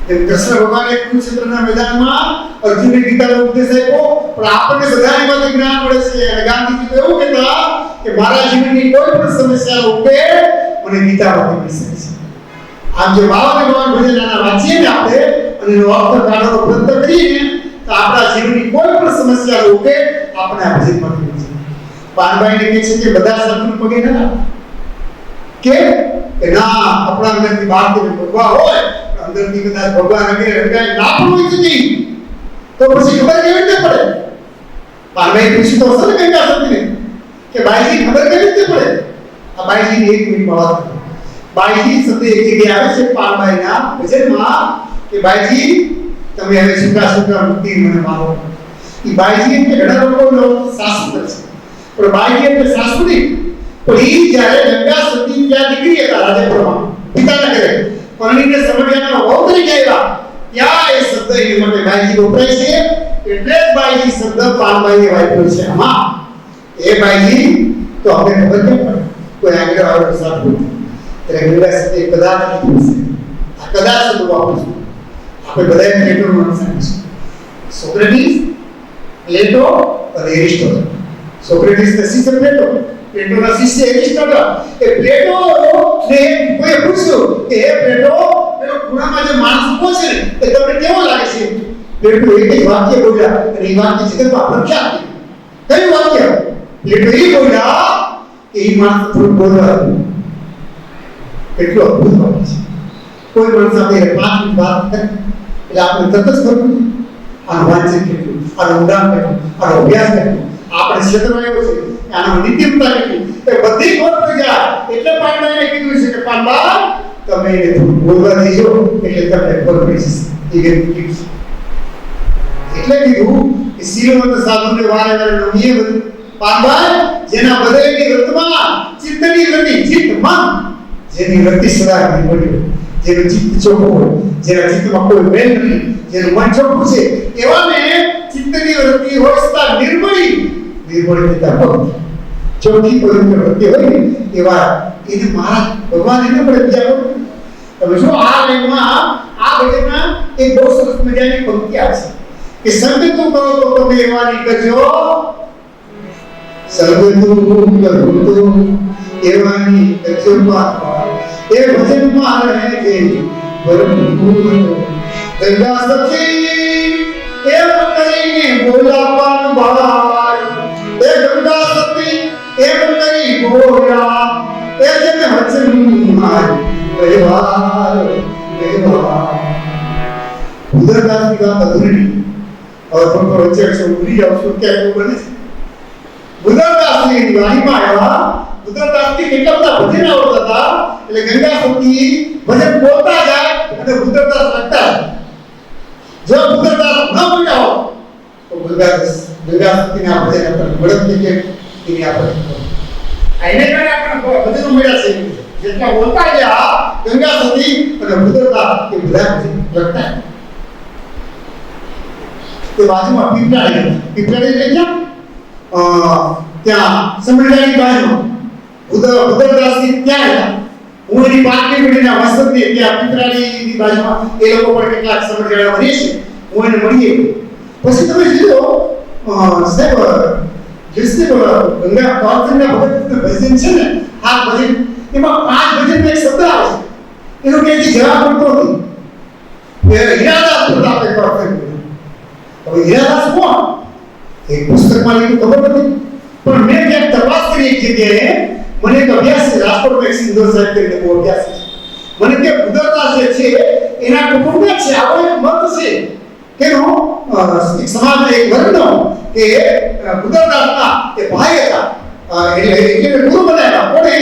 જેમ કૃષ્ણ ભગવાને કુરુક્ષેત્રના મેદાનમાં અર્જુનને ગીતાનો ઉપદેશ આપ્યો, પણ આપણને બધાને માંથી જ્ઞાન મળે છે. અને ગાંધીજી તો એવું કહેતા કે મારા જીવનની કોઈ પણ સમસ્યાનો ઉકેલ મને ગીતામાંથી મળી શકે છે. આમ જે બાવાને ભગવાન ભજન આના વાંચીએ ને આપણે અને એનો અર્થ કાઢવાનો પ્રયત્ન કરીએ ને તો આપણા જીવનની કોઈ પણ સમસ્યાનો ઉકેલ આપણે આ ભજનમાંથી મળી શકે. પાનભાઈને કહે છે કે બધા શબ્દનો પગે ન લાગે કે ના આપણા અંદરથી બહારથી ભગવા હોય અંદરથી કદાચ ભગવાન અંગે હરગાય ના પણ હોય સુધી તો પછી ખબર કેવી રીતે પડે? પાનભાઈ પૂછ્યું તો હશે ને ગંગા સતીને કે બાઈજી ખબર કેવી રીતે પડે? આ બાઈજીની 1 મિનિટમાં વાત કરો. બાઈજી સતે એક જગ્યાએ આવે છે પાનભાઈના ભજનમાં કે બાઈજી તમે હવે છૂટા મુક્તિ મને મારો. એ બાઈજી એટલે ઘણા લોકોનો શાસ્ત્ર છે, પણ બાઈજી એટલે શાસ્ત્ર નહીં. પણ એ જ્યારે ગંગા સતી ત્યાં દીકરી હતા રાજપુરમાં પિતાના ઘરે પરણીને સમઢિયાના વહુ તરીકે આવ્યા ત્યાં એ શબ્દ એ માટે બાઈજી વપરાય છે. એટલે જ બાઈજી શબ્દ પાનભાઈએ વાપર્યો છે. આમાં એ બાઈજી તો આપણે ખબર કેમ પડે? કોઈ આગળ આવડે સાથ ત્યારે ગંગા સતી કદાચ કીધું છે. આ કદાચ શબ્દ વાપરું છું. આપણે બધાએ પ્લેટોનું નામ સાંભળ્યું છે. સોક્રેટિસ, પ્લેટો અને એરિસ્ટોટલ. સોક્રેટિસ ને શિષ્ય પ્લેટો, પ્લેટોના શિષ્ય એરિસ્ટોટલ. એ પ્લેટો ને કોઈ પૂછ્યું કે હે પ્લેટો, પેલો ખૂણામાં જે માણસ ઊભો છે ને એ તમને કેવો લાગે છે? પ્લેટો એક જ વાક્ય બોલ્યા અને એ વાક્ય જગતમાં પ્રખ્યાત થયું. કયું વાક્ય? પ્લેટો એ બોલ્યા કે એ માણસ થોડું બોલવા કેટલું અદ્ભુત વાક્ય છે. કોઈ માણસ સાથે 5 મિનિટ વાત કરે એટલે આપણે તરત જ ખબર પડે આનું વાંચન કેટલું, આનું ઊંડાણ કેટલું, આનો અભ્યાસ કેટલો, આપણે ક્ષેત્રમાં આવ્યો છે, આનો નિત્યમતા કેટલી, એ બધી ખબર પડી જાય. એટલે પાનભાઈને કીધું છે કે પાનભા તમે એને થોડું બોલવા દેજો એટલે તમને ખબર પડી જશે. એ કીધું એટલે કીધું કે શીલવંત સાધુને વારે વારે નમીએ બધું. પાનભા જેના બદલેની વ્રતમાં ચિત્તની વૃત્તિ, ચિત્ત મન જેની વૃત્તિ સદા નિર્મળ, જેનું ચિત્ત ચોખ્ખું હોય, જેના ચિત્તમાં કોઈ મેલ નથી, જેનું મન ચોખ્ખું છે, એવાને ચિત્તની વૃત્તિ હોય સદા નિર્મળી પિતા ભક્ત ચોખ્ખી પવિત્ર વૃત્તિ હોય ને એવા એને મહારાજ ભગવાન એને પડે બીજા ભક્ત. તમે જો આ લાઈનમાં આ ભજનમાં એક બહુ સરસ મજાની પંક્તિ આવે છે કે સંગતું કરો તો તમે એવાની કરજો, સંગતું કરો તો એવાની કરજો એ ભજનમાં રહે છે ભરપૂર. ગંગા સતી એમ કરીને બોલા પાનભાઈ, એ ગંગા સતી એમ કરી બોલ્યા એ જેને વચન મારી વ્યવહાર ઉદરદાસની વાત અધૂરી. હવે થોડો વચ્ચે ઉભરી જાવ છું ક્યાં એવું બને છે. ઉદરદાસની વાણીમાં આવ્યા. ઉદરદાસથી કેટલા બધા ભજન આવતા હતા એટલે ગંગા સતી ભજન બોલતા જાય અને ઉદરદાસ લખતા જાય. જો ઉદરદાસ ન બોલ્યા હો તો ગંગા સતીના ભજન આપણે મળત થઈ જાય. એની આપણે આઈને કારણે આપણે ભજનો મળ્યા છે. જેટલા બોલતા ગયા ગંગા સતી અને ઉદરદાસ એ બધા ભજન લખતા. તે બાજુમાં પીપળાડી એટલે ત્યાં સમઢિયાની બાજુમાં ઉદરદાસની ત્યાં હતા. હું એની પાટલી પડીના વસતની ત્યાં પીપળાડીની બાજુમાં એ લોકો પણ કેટલાક સમઢિયાળા રહે છે. હું એને મળીએ પછી તમે જોજો સાહેબ ગંગા પાર્થના ભગતના ભજન છે ને આ ભજન એમાં 5 ભજનનો એક શબ્દ આવે છે. એનો ક્યાંથી જવાબ મળતો નથી. હીરાદાસ પ્રતાપે પ્રાર્થના કરી. હવે હીરાદાસ કોણ? એક પુસ્તકમાં લખ્યું ખબર નથી, પણ મેં ક્યાંક તપાસ કરી એક જગ્યાએ મને એક અભ્યાસ છે રાજકોટમાં એક સિંધો સાહેબ કરીને બહુ અભ્યાસ છે. મને કે ઉદરદાસ જે છે એના કુટુંબના છે આવો એક મત છે કેનો એક સમાજનો એક વર્ગનો કે ઉદરદાસના એ ભાઈ હતા એટલે ગુરુ બનાવ્યા. કોણે?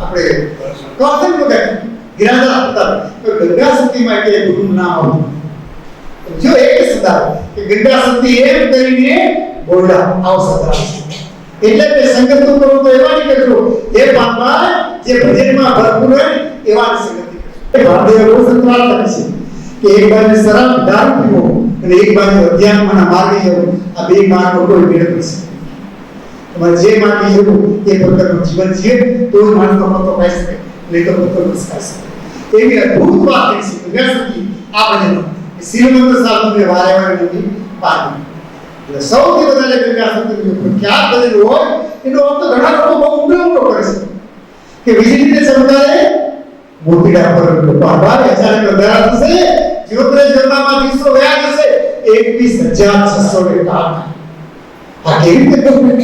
આપણે કૌશલ વગર ગિરાદાસ હતા. તો ગંગા સતીમાં કે ગુરુનું નામ આવતું. જો એક સદા કે ગંગા સતી એમ કરીને બોલ્યા આવો સદા. એટલે કે સંગત કરો તો એવાની કરજો એ પામવા જે ભજનમાં ભરપૂર હોય એવાની સંગતિ કરજો. એ ભારતીય બહુ સંતવાળ કરે છે કે એક બાજુ શરાબ દારૂ પીવો અને એક બાજુ અધ્યાત્મના માર્ગે જવું. આ બે માર્ગો કોઈ મેળ કરી શકે. તમારે જે માર્ગે જવું એ પ્રકારનું જીવન જીવે તો જ માણસનો મતો ખાઈ શકે, નહીં તો મતો ન ખાઈ શકે. એવી અદ્ભુત વાત થઈ છે ગંગા સતી આ ભજનમાં શ્રીમંત સાધુને વારે વારે નદી પાડી. એટલે સૌથી વધારે ગંગા સતીનું પ્રખ્યાત ભજન હોય એનો અર્થ ઘણા લોકો બહુ ઊંડો કરે છે કે વીજળીને ચમકારે મોતીડા પર પાડવા અચાનક અંધારા થશે, જ્યોતિરે જન્મમાં દિવસો વ્યા જશે, 21,600 આ કેવી રીતે કરવું?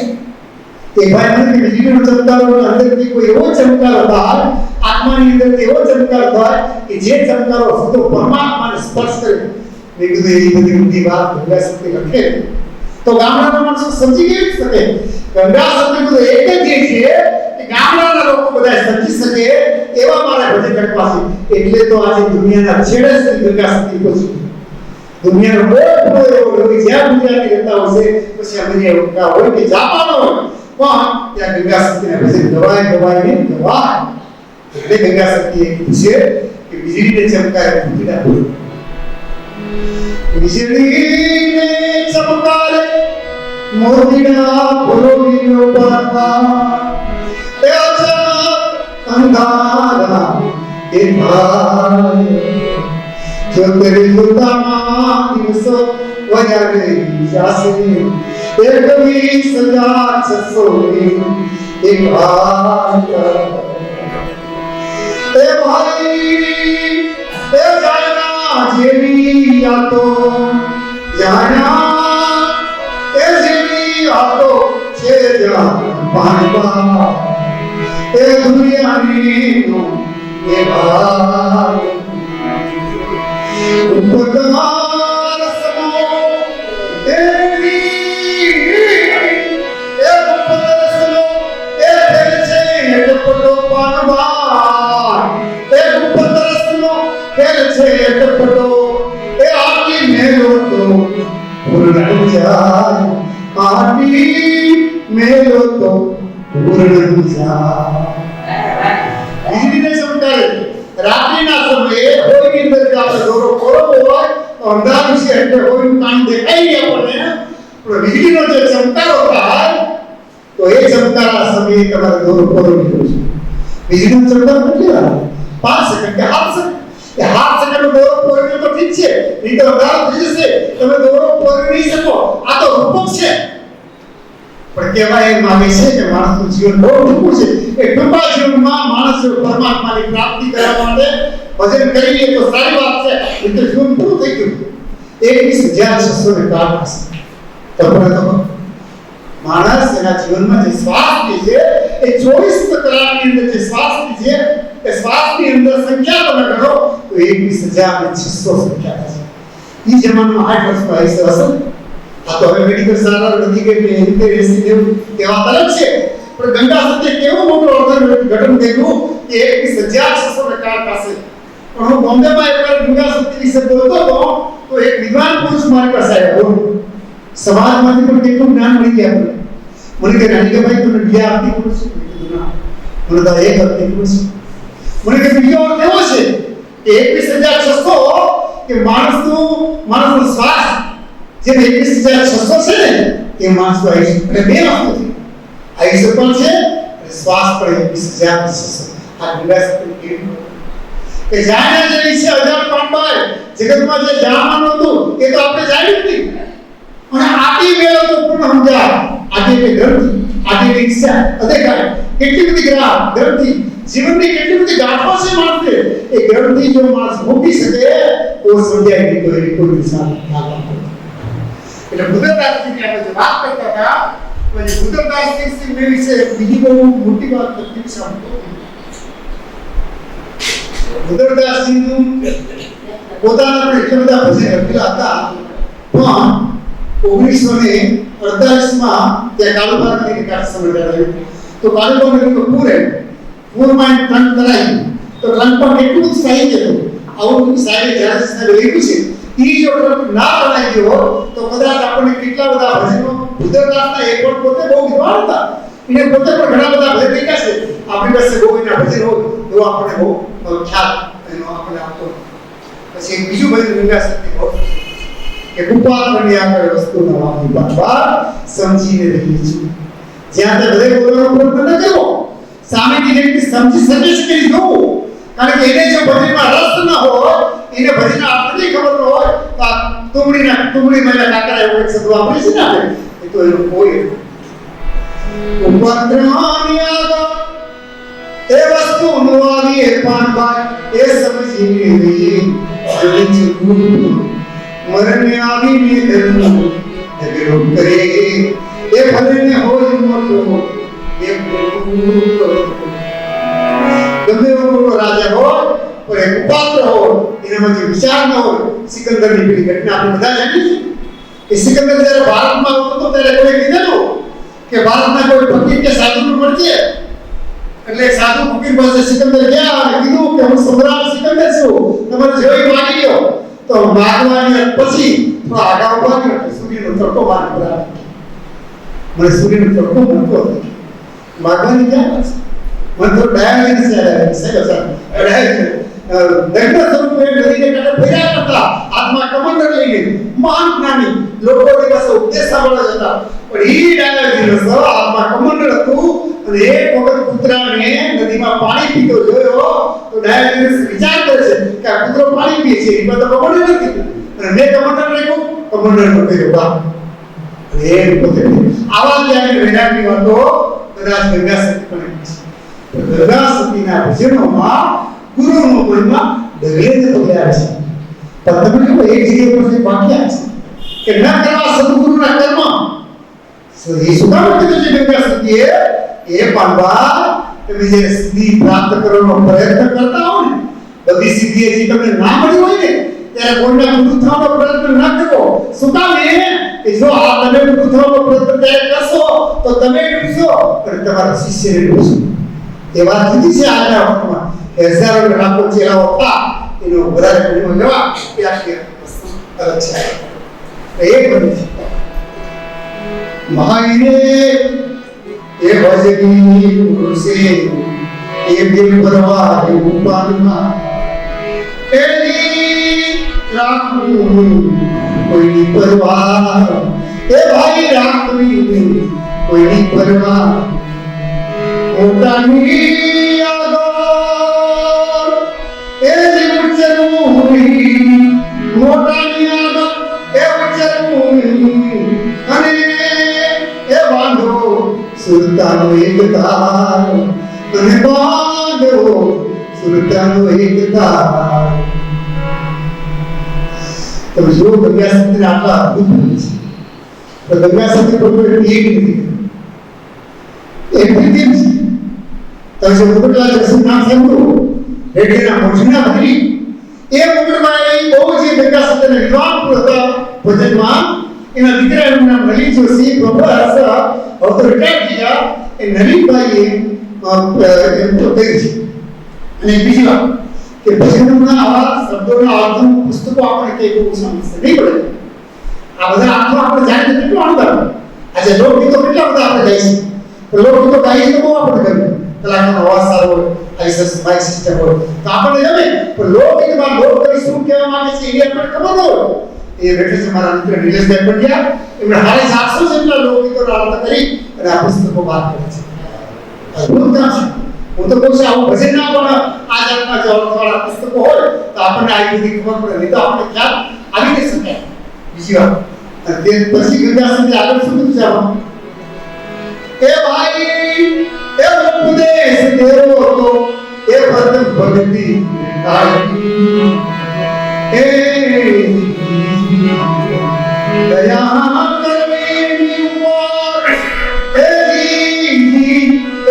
એ ભાઈ મને કે વીજળીનો ચમકારો અંદરથી કોઈ એવો ચમકારો થાય, આત્માની અંદર એવો ચમકારો થાય કે જે ચમકારો સીધો પરમાત્માને સ્પર્શ કરે. મેં કીધું એવી બધી ઊંડી વાત ગંગા સતી લખે તો ગામડાના માણસો સમજી કેવી શકે? ગંગા સતી તો એક જ છે કે ગામડાના લોકો બધા સમજી શકે એવા મારા ભજન લખવા છે. એટલે તો આજે દુનિયાના છેડે સુધી ગંગા સતી પહોંચી. દુનિયાનો મોટો એવો હોય જ્યાં ગુજરાતી રહેતા હશે, પછી અમેરિકા હોય કે જાપાન હોય, પણ ત્યાં ગંગા સતીના ભજન ગવાય. એટલે ગંગા સતી એક પૂછે કે વીજળીને ચમકારે મોતીડા પર, વીજળીને ચમકારે મોતીડા પરોવીનો પારવા, એ અચાનક અંધારા એ ભારે, જ્યોતિરે જન્મમાં દિવસો વ્યા જશે, 21,600 એક ભાર. એ ભાઈ એ જાના જેવી આતો, જાના એ જેવી આતો છે જાન પાણવા, એ દુનિયાની નો એ ભાર. ઉપકાર સમો દેવી એ ઉપકાર સમો એ ફેર છે ટપટો પાનવા, એ ઉપકાર સમો ફેર છે ટપટો એ આટલી મેલો તો પૂર્ણ જાય, આટલી મેલો તો પૂર્ણ જાય. વીજળીને ચમકારે રાત્રિના સમયે હોળીની અંદર આપણે દોરો ખોરવો હોય તો અંધારું છે એટલે હોળીનું કામ દેખાય નહીં આપણને, પણ વીજળીનો જે ચમકારો થાય તો એ ચમકારા સમયે તમારે દોરો ખોરવી પડે છે. વીજળીનો ચમકારો કેટલી વાર? 5 સેકન્ડ કે 7 સેકન્ડ. એ 7 સેકન્ડ દોરો ખોરવી તો ઠીક છે, નહીં તો અંધારું થઈ જશે, તમે દોરો ખોરવી નહીં શકો. આ તો રૂપક છે. પણ કહેવાય એમ આવે છે કે માણસનું જીવન બહુ ટૂંકું છે. એ ટૂંકા જીવનમાં માણસ પરમાત્માની પ્રાપ્તિ કરવા માટે ભજન કરીએ તો સારી વાત છે. એ તો જીવન પૂરું થઈ ગયું. 21,600 કાળ હશે. તો માણસ એના જીવનમાં જે શ્વાસ લે છે એ 24 કલાકની અંદર જે શ્વાસ લે છે એ શ્વાસની અંદર સંખ્યા તમે ગણો તો 21,600 સંખ્યા છે. એ જમાનામાં 8 વર્ષમાં આવી હશે. આ તો હવે મેડિકલ સારવાર નથી કે એસી જેવું એવા તરફ છે, પણ ગંગા સતીએ કેવું મોટું ઘટન કર્યું કે 21,600 કાળ પાસે. પણ હું બોમ્બેમાં એકવાર ગંગા સતી વિશે બોલતો હતો તો એક વિદ્વાન પુરુષ મારી પાસે આવ્યો. સમાજમાંથી પણ કેટલું જ્ઞાન મળી ગયા આપણને. મને કે નાની કે ભાઈ તમને બીજા આપતી પુરુષ છે? મને તો એક આપતી પુરુષ. મને કે બીજો અર્થ એવો છે કે 21,600 કે માણસનો શ્વાસ જે 21,600 છે ને એ માણસનો આયુષ્ય. એટલે બે વસ્તુ છે, આયુષ્ય પણ છે અને શ્વાસ પણ 21,600. આ ગંગા સતી કેવું કે જાણે જેવી છે અજાણ પાંડવાય જગતમાં જે જાણવાનું હતું એ તો આપણે જાણ્યું જ નહીં. અને આટી મેળો તો પૂર્ણ સમજાય. આટી કે ગ્રંથિ, આટી કે ઈચ્છા, અધિકાર, કેટલી બધી ગ્રંથિ, જીવનની કેટલી બધી ગાંઠો છે માણસે. એ ગ્રંથિ જો માણસ મૂકી શકે તો સમજાય નહીં તો એની કોઈ દિશા નથી. એટલે બુદ્ધદાસજીની આપણે વાત કરતા હતા તો એ બુદ્ધદાસજી વિશે બીજી બહુ મોટી વાત કરતી છે. બુદ્ધદાસજીનું પોતાના પણ એટલા બધા ભજન લખેલા હતા, પણ 1948માં ત્યાં કાળુબાની કાઠ સમજાયું તો કાળુબાની પૂરમાં ટ્રંક કરાયું તો ટ્રંકમાં કેટલું બધું સાહિત્ય હતું. આવું સાહિત્ય જ્યારે લખ્યું છે એ જો ના બનાવી ગયો તો કદાચ આપણને કેટલા બધા ભજનો બુદ્ધદાસના એક પણ પોતે બહુ વિદ્વાન હતા. એને પોતે પણ ઘણા બધા ભજન લખ્યા છે. આપણી પાસે ગોવિંદના ભજન હોય તો આપણને બહુ ખ્યાલ એનો આપણે આપતો. પછી બીજું ભજન ગંગા સતી બહુ કે કૃપા કરી આગળ વસ્તુના વાપરી બાર સમજીને રહી છું. જ્યાં તે બધે બોલવાનો પ્રયત્ન ન કરો, સામેની વ્યક્તિ સમજી શકે છે કે નહીં જોવું. કારણ કે એને જો ભજનમાં રસ ન હોય, એને ભજનના અર્થની ખબર ન હોય, તો આ તુમડી મેલા કાકરા એવો એક શબ્દ વાપરે છે ને આપણે, એ તો એનો કોઈ ઉપદ્રવાની આગળ એ વસ્તુ નવાવી એ પાનભાઈ એ સમજી લેવી મરને આવીને ધર્મ ઝઘડો કરે એ ભલેને હોય મોટો એ ગમે એવો મોટો રાજા હોય પણ એક ઉપાત્ર હોય એનામાં જે વિચાર ન હોય. સિકંદરની પેલી ઘટના આપણે બધા જાણીએ છીએ કે સિકંદર જ્યારે ભારતમાં આવતો હતો ત્યારે કોઈ કીધેલું કે ભારતના કોઈ ફકીર કે સાધુ મળશે. એટલે સાધુ ફકીર પાસે સિકંદર ગયા અને કીધું કે હું સમ્રાટ સિકંદર છું, તમારે જોઈ માંગી લો. તો માગવાની પછી તો આગળ ઉભા રહ્યો, સૂર્યનો તડકો માર પર મને સૂર્યનો તડકો મળતો હતો. માગવાની ક્યાં છે? મને તો ડાયાલિસિસ યાદ આવે. દગ્ન સ્વરૂપે નદીને કાંઠે ફર્યા કરતા, હાથમાં કમંડળ લઈને મહાન જ્ઞાની લોકોની પાસે ઉપદેશ સાંભળવા જતા. પણ ઈ ડાયાલિસિસ હાથમાં કમંડળ હતું અને એક વખત કૂતરાને નદીમાં પાણી પીતો જોયો તો ડાયાલિસિસ વિચાર કરે છે કે આ કૂતરો પાણી પીએ છે, એમાં તો કમંડળ નથી. અને મેં કમંડળ રાખ્યું, કમંડળ નો કર્યો બા. અને એ પોતે આવા ત્યારે વેદાંતની વાતો કદાચ ગંગા સતી પણ છે. ગંગા સતીના ભજનોમાં ગુરુનો મહિમા ડગલે જ પગ્યા છે. પણ તમે કહો એક જગ્યા પર જે વાક્યા છે કે ન કરવા સદગુરુના કર્મ, એ શું કામ કીધું છે ગંગા સતીએ? એ પાનવા તમે જે સિદ્ધિ પ્રાપ્ત કરવાનો પ્રયત્ન કરતા હો ને, બધી સિદ્ધિ જે તમને ના મળી હોય ને ત્યારે કોઈના ગુરુ થવાનો પ્રયત્ન ના કરો. શું કામ? કે જો આ તમે ગુરુ થવાનો પ્રયત્ન ત્યારે કરશો તો તમે ડૂબશો અને તમારા શિષ્યને ડૂબશો. એ વાત કીધી છે આજના વખતમાં હજારો લાખો ચેલાઓ હતા, એનો વધારે પરિણામ લેવા એ આખી અલગ છે. એક બની છે મહાઈને એ ભજની પુરુષે એ દિલ પરવા એ ઉપાનમાં એની રાખવું કોઈની પરવા, એ ભાઈ રાખવી કોઈની પરવા. મોટાની આગળ એ ઉચ્ચરું મોટાની આગળ એ ઉચ્ચરું અને એ બાંધો સુરતાનો એક તાર અને બાંધો સુરતાનો એક તાર. તમે જો ગંગા સતી આટલા અદભુત બની છે, તો ગંગા સતી પર કોઈ ટીક નથી. એક રીતે તમે જો મુકટલા જસુ નામ સાંભળ્યું રેડીના મોઢના ભરી એ મુકટમાં એ બહુ જે ગંગા સતીના વિદ્વાન હતા ભજનમાં, એના દીકરાનું નામ નલિન જોશી પ્રોફેસર હવે રિટાયર થયા. એ નલિનભાઈએ એમ તો કહ્યું છે. અને બીજી વાત કે ભજનના આવા શબ્દોના અર્થનું પુસ્તકો આપણે કે બહુ સમજશે નહીં પડે. આ બધા અર્થો આપણે જાણીએ કેટલું અનુભવ. આજે લોકગીતો કેટલા બધા આપણે ગાઈ છે, લોકગીતો ગાઈએ તો બહુ આપણે ગમે, કલાકારનો અવાજ સારો હોય, આઈસસ માઇક સિસ્ટમ હોય તો આપણને ગમે. પણ લોકગીતમાં લોકકવિ શું કહેવા માંગે છે એ આપણને ખબર ન હોય. એ બેઠે છે મારા મિત્ર નિલેશભાઈ પંડ્યા, એમણે હાલે 700 જેટલા લોકગીતોનો અર્થ કરી અને આ પુસ્તકો બહાર કર્યા છે. અદ્ભુત કામ છે. હું તો કહું છું આવું ભજન ના પણ આ જાતના જો અર્થવાળા પુસ્તકો હોય તો આપણને આ બધી ખબર પડે, નહીં તો આપણે ખ્યાલ આવી નહીં શકે. બીજી વાત અને તે પછી ગંગા સતી આગળ શું કીધું છે આમાં? એ ભાઈ એ ઉપદેશ દેવો તો એ પદ ભક્તિ કાઢી એ દયા કરવી ઉપર એ જી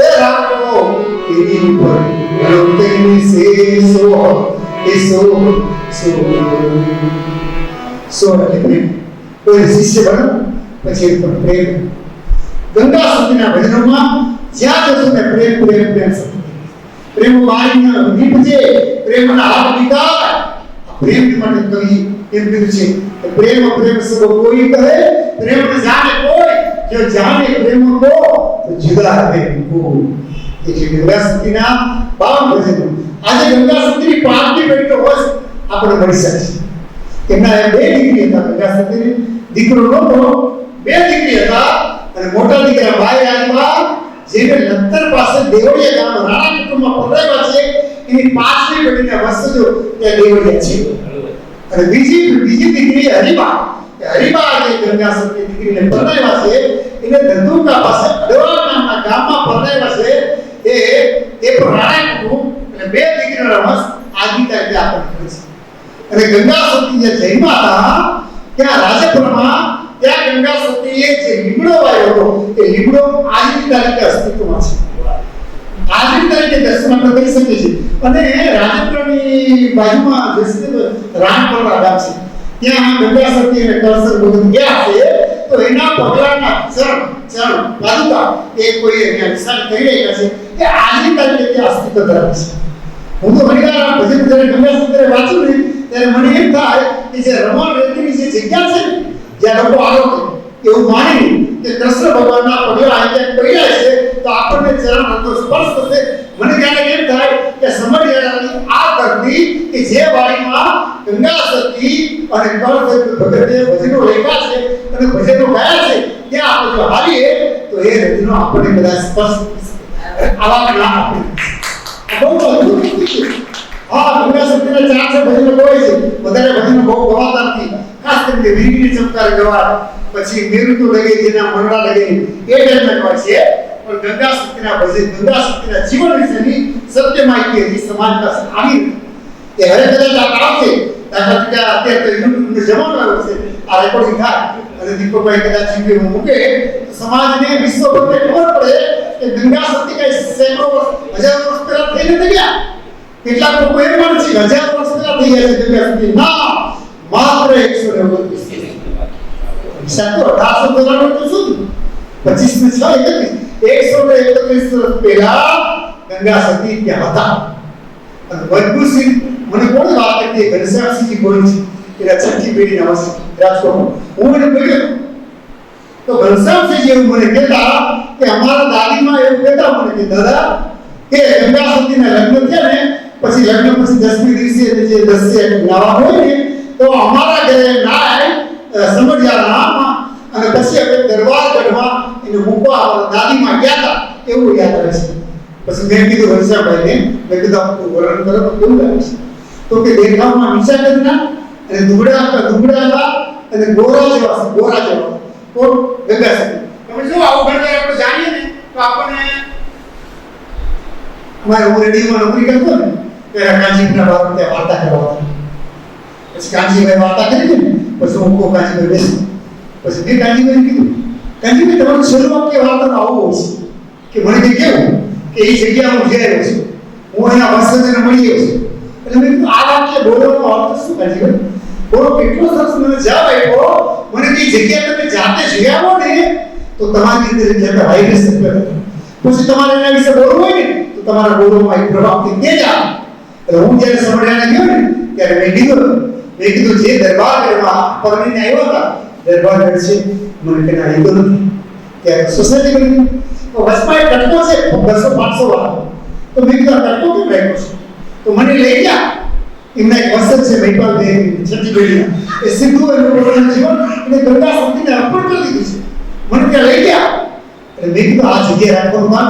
એ રાખો એની ઉપર તેની સો એ સો એટલે પ્રેમ. કોઈ શિષ્ય બનો પછી પણ પ્રેમ. ગંગા સતીના ભજનોમાં જ્યાં જશો ને પ્રેમ પ્રેમ પ્રેમ પ્રેમ મારીને નીપજે, પ્રેમના હાથ નીકાળ. પ્રેમ માટે કવિ એમ કીધું છે કે પ્રેમ પ્રેમ સબ કોઈ કહે પ્રેમ ન જાણે કોઈ, જો જાણે પ્રેમ કો તો જુદા રહે કોઈ. એટલે ગંગા સતીના 52 ભજનો. આજે ગંગા સતીની 5મી પેઢીનો વર્ષ આપણે મળી શકે છે. એમના 2 દીકરી હતા. ગંગા સતીની દીકરો નહોતો, 2 દીકરી હતા અને મોટા દીકરા ભાઈ આવ્યા જેને લખતર પાસે દેવળિયા ગામ રાણા કુટુંબમાં પધરાવ્યા છે. એની પાંચમી પેઢીના વંશજો ત્યાં દેવળિયા છે. અને બીજી દીકરી હરિબા, હરિબા જે ગંગા સતી દીકરીને પરણાવ્યા છે એને ધંધુકા પાસે અડવાળ નામના ગામમાં પરણાવ્યા છે. એ પણ રાણા કુટુંબ એટલે બે દીકરીના વંશ આગી તારીખે આપણને છે. અને ગંગા સતી જે જન્મા હતા ત્યાં રાજપુરમાં ત્યાં ગંગા સતીએ જે લીમડો વાવ્યો હતો એ લીમડો આજની તારીખે અસ્તિત્વમાં છે. આજની તારીખે દર્શન આપણે કરી શકીએ છીએ. અને રાજપુરની બાજુમાં રાણપુરા ગામ છે ત્યાં ગંગા સતી અને કળસર બધું ગયા છે. તો એના પગલાના ચરણ પાદુકા એ કોઈ અહીંયા નિશાન કરી રહ્યા છે કે આજની તારીખે ત્યાં અસ્તિત્વ ધરાવે છે. હું તો ઘણીવાર ભજન જ્યારે ગંગા સતી વાંચું ને ત્યારે મને એમ થાય કે જે રમણ રેતીની જે જગ્યા છે ને જ્યાં લોકો આરોગ્ય એવું માની કે કૃષ્ણ ભગવાનના પગલા અહીંયા પડ્યા છે તો આપણને ચરણ હતો સ્પર્શ થશે. મને ક્યારેક એમ થાય કે સમઢિયાળાની આ ધરતી કે જે વાડીમાં ગંગા સતી અને કળસર ભગતે ભજનો લખ્યા છે અને ભજનો ગાયા છે ત્યાં આપણે જો હાલીએ તો એ રજનો આપણને કદાચ સ્પર્શ આવા જ્ઞાન આપે. બહુ અદ્ભુત છે. હા, ગંગા સતીના 4 ભજનો ગવાય છે. વધારે ભજનો બહુ ગવાતા નથી. ખાસ કરીને વીરગીરી ચમકાર ગવા પછી મેરુતો લગે જેના મરડા લગે એ ટાઈપના ગવાય છે. પણ ગંગા સતીના ભજન ગંગા સતીના જીવન વિશેની સત્ય માહિતી સમાજ પાસે આવી એ હવે કદાચ આ આવશે. દાખલા તરીકે અત્યારે તો યુટ્યુબનો જમાનો આવ્યો છે. આ રેકોર્ડિંગ થાય અને દીપકભાઈ કદાચ યુટ્યુબ મૂકે તો સમાજને વિશ્વભરને ખબર પડે કે ગંગા સતી કઈ સેંકડો વર્ષ હજારો વર્ષ પહેલા થઈ નથી ગયા. કેટલાક લોકો એમ માને છે 1000 વર્ષ પહેલા થઈ ગયા છે ગંગા સતી. ના, માત્ર 129 સાતો 1893 તો શું 25 ને 6 131 વર્ષ પહેલા ગંગા સતી ત્યાં હતા. અને મજબૂતસિંહ મને કોણ વાત કરી ઘનશ્યામસિંહજી બોલી છે એના છઠ્ઠી પેઢીના વંશ રાજકોટ. હું એને કહ્યું તો ઘનશ્યામસિંહજી એવું મને કહેતા કે અમારા દાદીમાં એવું કહેતા મને કે દાદા કે ગંગા સતીના લગ્ન થયા ને પછી લગ્ન પછી 10મી દિવસે જે 10 નાવા હોય ને તો અમારા ઘરે નાય સમઢિયાળામાં અને પછી આપણે દરબાર ગઢમાં એને મૂકવા અમારા દાદીમાં ગયા હતા એવું યાદ આવે છે. પછી મેં કીધું હર્ષાભાઈને મેં કીધું આપણું વર્ણન કરો તો કેવું લાગે છે? તો કે દેખાવમાં નીચા કદના અને દુબળા હતા અને ગોરા જેવા તો ગંગા સતી. તમે જો આવું ઘણી આપણે જાણીએ ને તો આપણને અમારે હું રેડિયોમાં નોકરી કરતો ને ત્યારે કાંચીના બાબતે ત્યાં વાર્તા કરવાતા. પછી કાંચીભાઈ વાર્તા કરી ને પછી હું કો કાંચીભાઈ બેસું પછી મેં કાંચીભાઈ કીધું કાંચીભાઈ તમારું છેલ્લું વાક્ય વાર્તાનો આવું હોય છે કે મને કે કેવું કે એ જગ્યા હું જઈ રહ્યો છું, હું એના વંશજને મળી ગયો છું. એટલે મેં કીધું આ વાક્ય બોલવાનો અર્થ શું કાંચીભાઈ? બોલો કેટલો સરસ મને જવાબ આપ્યો. મને કઈ જગ્યા તમે જાતે જઈ આવો ને તો તમારી અંદર જે વાઇબ્રેશન કરે પછી તમારે એના વિશે બોલવું હોય ને તો તમારા બોલવામાં એક પ્રભાવથી તેજ આવે. એટલે હું જ્યારે સમઢિયાળા ગયો ને ત્યારે મેં કીધું જે દરબાર ગઢમાં પરણીને આવ્યા હતા દરબાર ગઢ છે મને કે ના આવ્યો નથી ત્યારે સોસાયટી બની તો વસમાં એક કટકો છે 200-500 વાળો. તો મેં કીધું કટકો કેમ રાખ્યો છે? તો મને લઈ ગયા. એમના એક વસત છે મહિપાલ દેવ છઠ્ઠી પેઢીના એ સીધું એનું પોતાનું જીવન એને ગંગા સતીને અર્પણ કરી દીધું છે. મને ત્યાં લઈ ગયા. એટલે મેં કીધું આ જગ્યાએ રાખવાનું કામ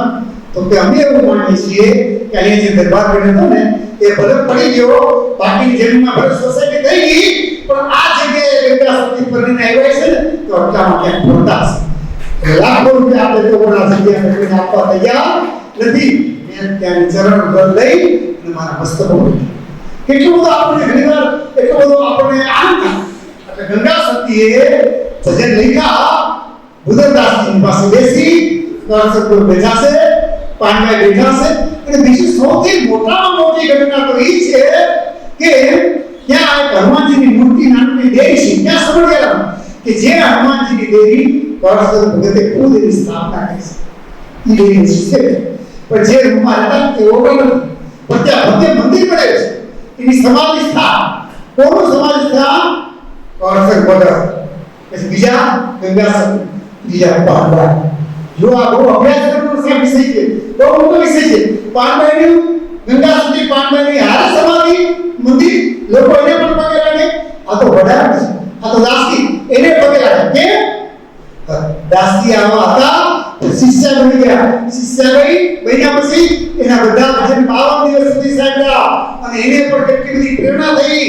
તો કે અમે એવું માનીએ છીએ કે અહીંયા જે દરબાર ગઢ હતો ને એ ભલે પડી ગયો બાકીની જમીનમાં ભલે સોસાયટી થઈ ગઈ પણ આ જગ્યાએ ગંગા સતી પરણીને આવ્યા છે ને તો આટલામાં ક્યાંક ખોટા છે. લાખો રૂપિયા આપણે તો આ જગ્યાએ કોઈને આપવા તૈયાર નથી. મેં ત્યાં ચરણ લઈ અને મારા મસ્તક કેટલું બધું આપણને ઘણીવાર એટલો બધો આપણને આનંદ થાય. એટલે ગંગા સતીએ ભજન લખ્યા બુધરદાસજી પાસે બેસી નરસપુર બેઠા છે, પાનભાઈ બેઠા છે. અને બીજી સૌથી મોટામાં મોટી ઘટના તો એ છે કે ત્યાં એક હનુમાનજીની મૂર્તિ નાનકડી દેરી છે ત્યાં સમઢિયાળામાં કે જે હનુમાનજીની દેરી કળસર ભગતે ખુદ એની સ્થાપના કરી છે. એ દેરી છે પણ જે રૂમમાં હતા તે ઓટો નથી પણ ત્યાં ભવ્ય મંદિર બને છે. એની સમાધિ સ્થાન કોનું સમાધિ સ્થાન? કળસર ભગત. પછી બીજા ગંગા સતી, બીજા પાનભાઈ. જો આ બહુ અભ્યાસ કરવાનો વિષય છે, બહુ મોટો વિષય છે. પાનભાઈનું ગંગા સતી પાનભાઈની હારે સમાધિ મંદિર લોકો એને પણ પગે લાગે. આ તો વડા છે, આ તો દાસી એને પગે લાગે. કે દાસી આવા હતા શિષ્યનો બની ગયા. શિષ્યાભાઈ બન્યા પછી એના બધા ભજન 52 દિવસ સુધી સાંભળ્યા અને એને પણ કેટલી બધી પ્રેરણા થઈ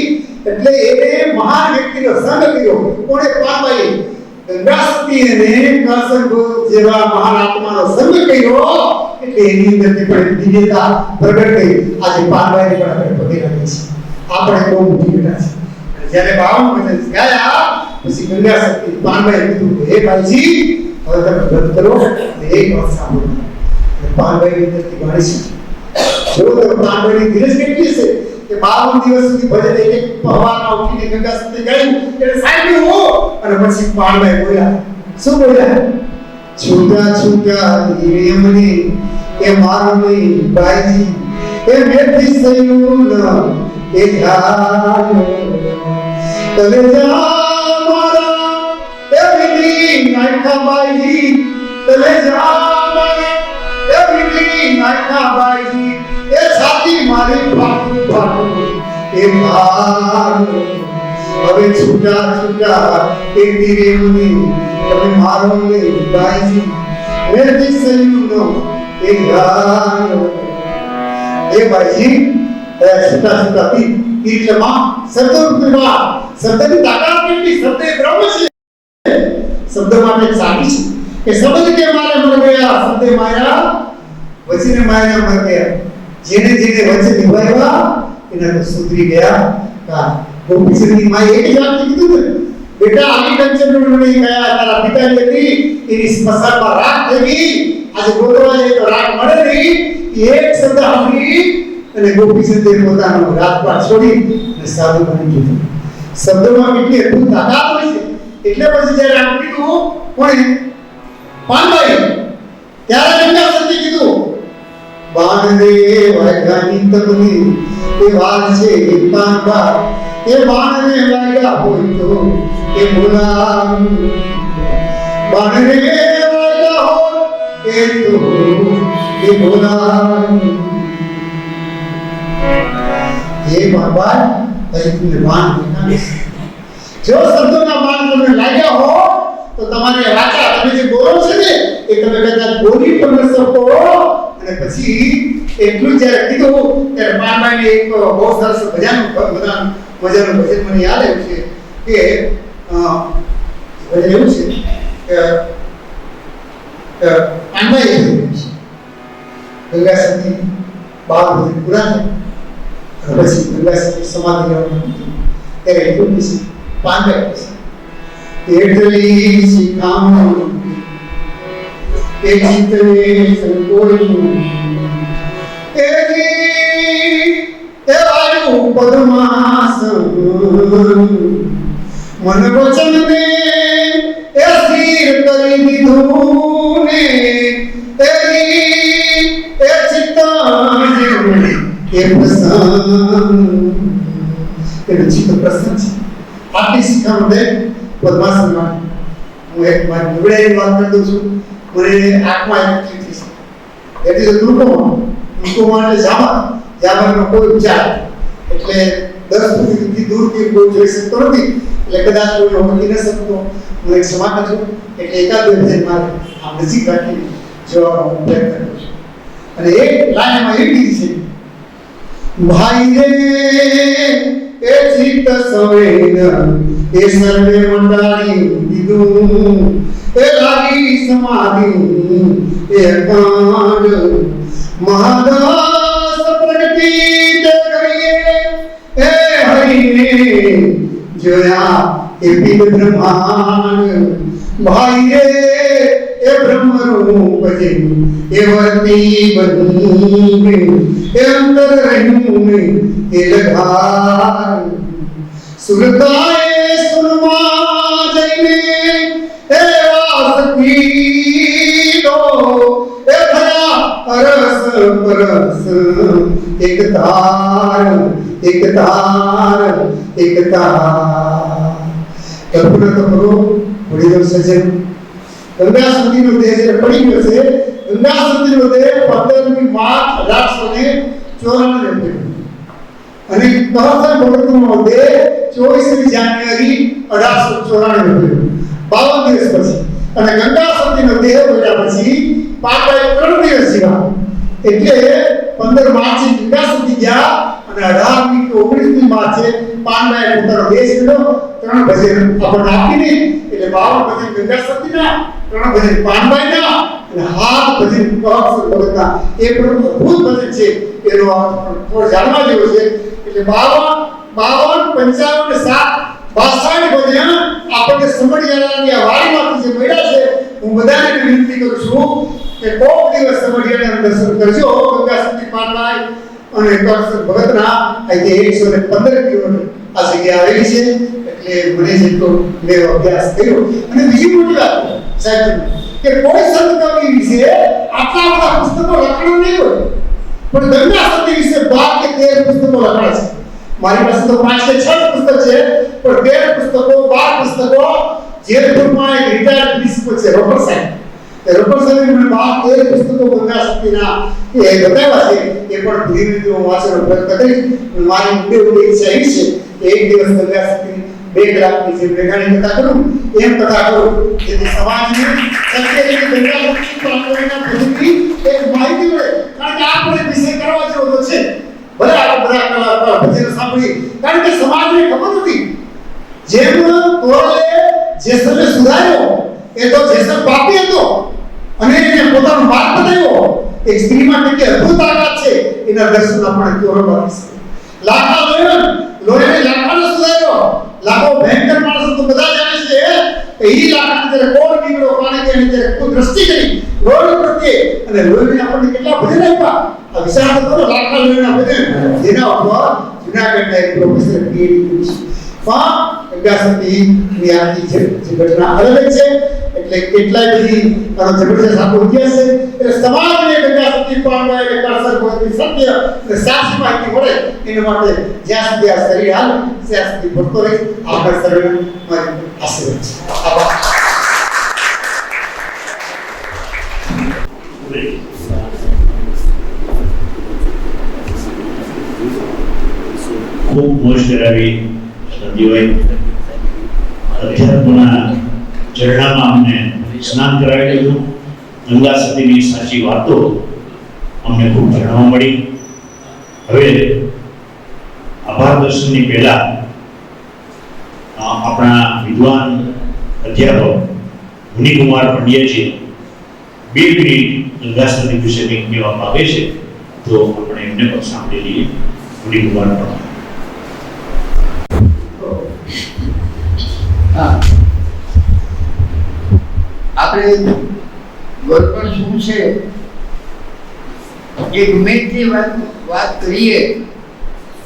એટલે એને મહાન વ્યક્તિનો સંગ કર્યો. કોણે? પાનબાઈ. ગંગાસતી અને કરસન જેવા મહાન આત્માનો સંગ કર્યો એટલે એની અંદરથી પણ દિવ્યતા પ્રગટ થઈ. આજે પાનબાઈ પણ આપણે પગે લાગીએ છીએ. આપણે બહુ મોટી બેટા છે. જ્યારે 52 ભજન ગાયા પછી ગંગાસતી પાનબાઈ કીધું હે ભાઈજી હવે તમે વ્રત કરો અને એક વાત સાંભળો. પાનબાઈ અંદરથી ગાડી છે. જો તો પાનબાઈની ધીરજ કેટલી છે કે 52 દિવસ સુધી ભજન એક સવારમાં ઉઠીને ગંગાસતી ગાયું એટલે સાંભળ્યું અને પછી પાનબાઈ બોલ્યા. શું બોલ્યા? છૂટા છૂટા ધીરે મને એ મારો નહીં ભાઈજી એ મેથી સયું એ ધ્યાન તલે જા મારા એ વિધિ નાખા બાઈજી તલે જા મારા એ વિધિ નાખા બાઈજી એ છાતી મારી ફાટું ફાટું એ ભાર હવે છૂટા છૂટા એ ધીરે મને તમે મારો નહીં બાઈજી મેથી સયું એ ધ્યાન એ ભાઈજી છૂટા છૂટા તીર્થમાં શબ્દની તાકાત કેટલી? શબ્દ એ બ્રહ્મ છે. શબ્દ માટે સાબી છે કે શબ્દ કે મારે મર ગયા શબ્દ માયા વચને માયા મર ગયા. જેને જેને વચન નિભાવ્યા એના તો સુધરી ગયા. કા ગોપીચંદની માએ એક જાત કીધું ને બેટા આલી કંચન મને ગયા તારા પિતાની હતી એની સ્મશાનમાં રાખ થઈ ગઈ. આજે ગોતવા જાય તો રાખ મળે નહીં. એક શબ્દ સાંભળી અને ગોપીચંદે પોતાનો રાજપાટ છોડી અને સાધુ બની ગયો. શબ્દમાં કેટલી અદ્ભુત તાકાત હોય છે. એટલે પછી જ્યારે આમ કીધું કોણે? પાનબાઈ. ત્યારે ગંગાસતી કીધું બાણ રે વાઘાની તકની એ વાર છે પાનબા એ બાણ રે વાગ્યા હોય તો એ બોલા બાણ રે વાગ્યા હોય એ તો એ બોલા ये बार પછી તમને બાણ દેખાશે. જો શબ્દોના બાણ તમને લાગ્યા હો તો તમારે વાચા તમે જે બોલો છે ને એ તમે કદાચ બોલી પણ ન શકો. અને પછી એટલું જ્યારે કીધું ત્યારે પાનબાઈને એક બહુ સરસ મજાનું ભજન મને યાદ આવ્યું છે કે ભજન એવું છે કે પાનબાઈ ગંગાસતી 12 ભજન પૂરા થયા પછી ગંગાસતી સમાધિ લેવાનું ત્યારે એટલું પછી પાનબાઈ એટલી શીખામણ એ ચિત્તને સંકોચું એ વાયુ પદ્માસન મન વચનને એ સ્થિર કરી દીધું ને એ ચિત્ત એ પ્રસન્ન એ ચિત્ત પ્રસન્ન છે. આટલી શીખામણ દે પદ્માસનમાં હું એક મારી નિવડેલી વાત કરતો છું. મને આંખમાં એક થઈ છે એટલે દુર્ગોમાં એટલે જામરનો કોઈ ઉચ્ચાર એટલે 10 ફૂટથી દૂરથી કોઈ જોઈ શકતો નથી એટલે કદાચ કોઈ ઓળખી ન શકતો. હું એક ક્ષમા કરજો એટલે એકાદ બે ભજન મારે આમ નજીક રાખીને જોવાનો પ્રયત્ન કરું છું. અને એક લાઈનમાં એ કીધી છે ભાઈ રે એ ચિત્ત સંવેદ એ સર્વે મંડાળી દીધું એ લાગી સમાધિ એ અકાંડ મહાદાસ પ્રગતિ કરીએ એ હરિને જોયા એ પીડ બ્રહ્માંડ ભાઈ રે એ બ્રહ્મ રૂપ છે એ વર્તી બની એ અંતર રહ્યું એ લગાર સુરતાએ સુરમાં જઈને એ વાસકી દો એ થયા અરસ પરસ એક તાર એક તાર એક તાર. કલ્પના તો કરો વડીલો સજ્જન ગંગા સુધીનો દેહ જે પડી ગયો છે. ગંગા સુધીનો દેહ 15મી માર્ચ 1894 અને તહસન ભગતનો દેહ 24મી જાન્યુઆરી 1894 52 દિવસ પછી. અને ગંગા સુધી સતીનો દેહ મળ્યા પછી પાપાએ 3 દિવસ જીવ્યા. એટલે 15 માર્ચે ગંગા સતી ગયા અને 18મી કે 19મી માર્ચે પાનબાઈએ પોતાનો દેહ છોડ્યો. 3 ભજન આપણને આપીને એટલે 52 ભજન ગંગા સતીના, 3 ભજન પાનબાઈના અને 7 ભજન કળશ ભગતના. એ પણ અદ્ભુત ભજન છે. એનો થોડો જાણવા જેવો છે. એટલે 52 55 7 62 ભજન આપણને સમઢિયાળાની આ વાડીમાંથી જે મળ્યા છે. હું બધાને વિનંતી કરું છું કે કોક દિવસ સમઢિયાળાના દર્શન કરજો. ગંગા સતી પાનબાઈ અને કળશ ભગતના. અહીંથી 115 કિલોમીટર આ જગ્યા આવેલી છે. એટલે મને જેટલો મેં અભ્યાસ કર્યો. અને બીજી મોટી વાત સાહેબ કે કોઈ સંત કવિ વિશે આટલા બધા પુસ્તકો લખાણ નહીં હોય, પણ ગંગા સતી વિશે 12 કે 13 પુસ્તકો લખાણ છે. મારી પાસે તો 5 કે 6 પુસ્તક છે, પણ 13 પુસ્તકો 12 પુસ્તકો જેતપુરમાં એક રિટાયર્ડ પ્રિન્સિપલ છે રોપર સાહેબ. એ રોપર સાહેબે મને 12 13 પુસ્તકો ગંગા સતીના એ બતાવ્યા છે. એ પણ ધીરે ધીરે હું વાંચવાનો પ્રયત્ન કરીશ. મારી ઊંડી ઈચ્છા એવી છે કે એક દિવસ ગંગા સતીની 2 કલાકની જે મેઘાણી કથા કરું એમ કથા કરું જેથી સમાજને સત્ય રીતે ગંગા સતી પાનબાઈના ભજનની એક માહિતી મળે. કારણ કે આપણે વિષય કરવા જેવો તો છે. ભલે આપણે બધા કલાકાર ભજન સાંભળી, કારણ કે સમાજને ખબર નથી. જેમ તોરલે જેસરને સુધાર્યો એ તો જેસર પાપી હતો અને એને પોતાનો માર્ગ બતાવ્યો. એક સ્ત્રીમાં કેટલી અદ્ભુત તાકાત છે એના દર્શન આપણે તોરલમાં છે. લાખા લોહીને લાખાને સુધાર્યો. લાખો ભયંકર માણસો તો બધા જાણે છે. એ લાખાને જ્યારે કોણ નીકળો પાણી કે ત્યારે કોઈ દ્રષ્ટિ કરી લોહી પ્રત્યે અને લોહીને આપણને કેટલા ભજન આપ્યા. આ વિચાર કરો લાખા લોહીના ભજન જેના ઉપર જુનાગઢના એક પ્રોફેસર પીએચડી છે. પણ ગંગા સતીની આખી જે ઘટના અલગ છે. એટલે કેટલાય બધી જબરજસ્ત આખો ઇતિહાસ છે. એટલે સમાજને ગંગા સતી પાનબાઈ અને કળશ ભગતની સત્ય અને સાચી માહિતી મળે એના માટે જ્યાં સુધી આ શરીર હાલે ત્યાં સુધી ભરતો રહે. આપણા શરીર મારી આશીર્વાદ છે. આભાર. ખૂબ મોજ કરાવી સદીઓએ અધ્યાત્મના ચરણામાં અમને સ્નાન કરાવી દીધું. ગંગા સતીની સાચી વાતો અમને ખૂબ જાણવા મળી. હવે આભાર દર્શનની પહેલા આપણા વિદ્વાન અધ્યાપક મુનિકુમાર પંડ્યાજી 2 મિનિટ ગંગા સતી વિશે કંઈક કહેવા માંગે છે, તો આપણે એમને પણ સાંભળી લઈએ. મુનિકુમાર પંડ્યા. આપણે ગોળપણ શું છે એ ગમે તે વાત કરીએ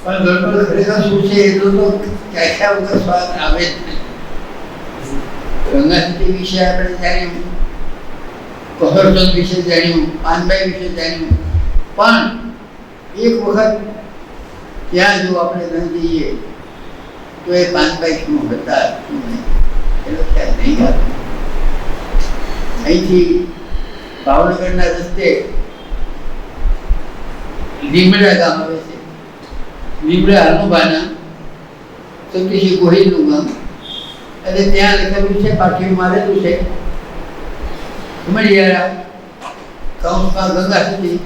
પણ ગોળપણ ખરેખર શું છે એટલો તો ચાખ્યા વગર સ્વાદ આવે જ નહીં. ગંગા સતી વિશે આપણે જાણ્યું, કહોરચંદ વિશે જાણ્યું, પાનબાઈ વિશે જાણ્યું, પણ એક વખત ત્યાં જો આપણે ન જઈએ તો એ પાનબાઈ શું હતા શું નહીં એનો ખ્યાલ નહીં આવે. અહીંથી ભાવનગરના રસ્તે લીમડા ગામ આવે છે. લીમડા હનુમાના સતીશી ગોહિલનું ગામ. અને ત્યાં લખેલું છે, પાટીમાં મારેલું છે, ઉમરિયાળા કૌંસમાં ગંગા સતી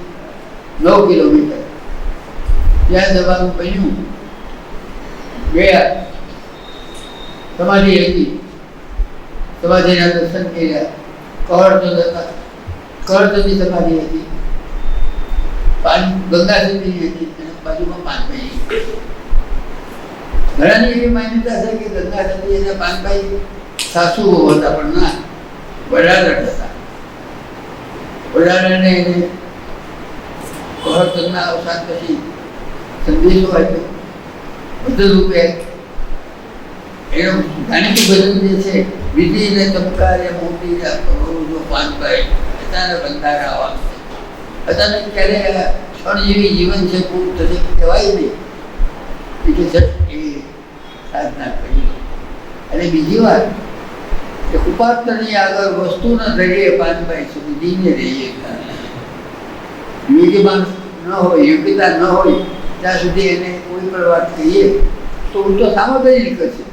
9 કિલોમીટર. ત્યાં જવાનું બન્યું. ગયા સમાધિ હતી, સમાધિના દર્શન કર્યા. કહોરચંદની સમાધિ હતી, ગંગા સતીની હતી, બાજુમાં પાનબાઈ. ઘણાની એવી માન્યતા છે કે ગંગા સતી અને પાનબાઈ સાસુઓ હતા, પણ ના, વડારટ હતા. વડારટને એને કહોરચંદના અવસાન પછી સંદેશો આપ્યો. બદલ રૂપે એનું જાણીતું ભજન જે છે, વિધિને ચમકારે મોટી કરોડો પાનબાઈ અચાનક અંધારા આવશે. અચાનક ક્યારે ક્ષણ જેવી જીવન છે પૂરું થશે કહેવાય નહીં. એટલે જટ એ સાધના કરી. અને બીજી વાત કે ઉપાસનાની આગળ વસ્તુના ધરીએ પાનબાઈ સુધી જીને રહીએ. યોગ્યમાન ન હોય, યોગ્યતા ન હોય ત્યાં સુધી એને કોઈ પણ વાત કહીએ તો ઉલટો સામગ્રી નીકળશે.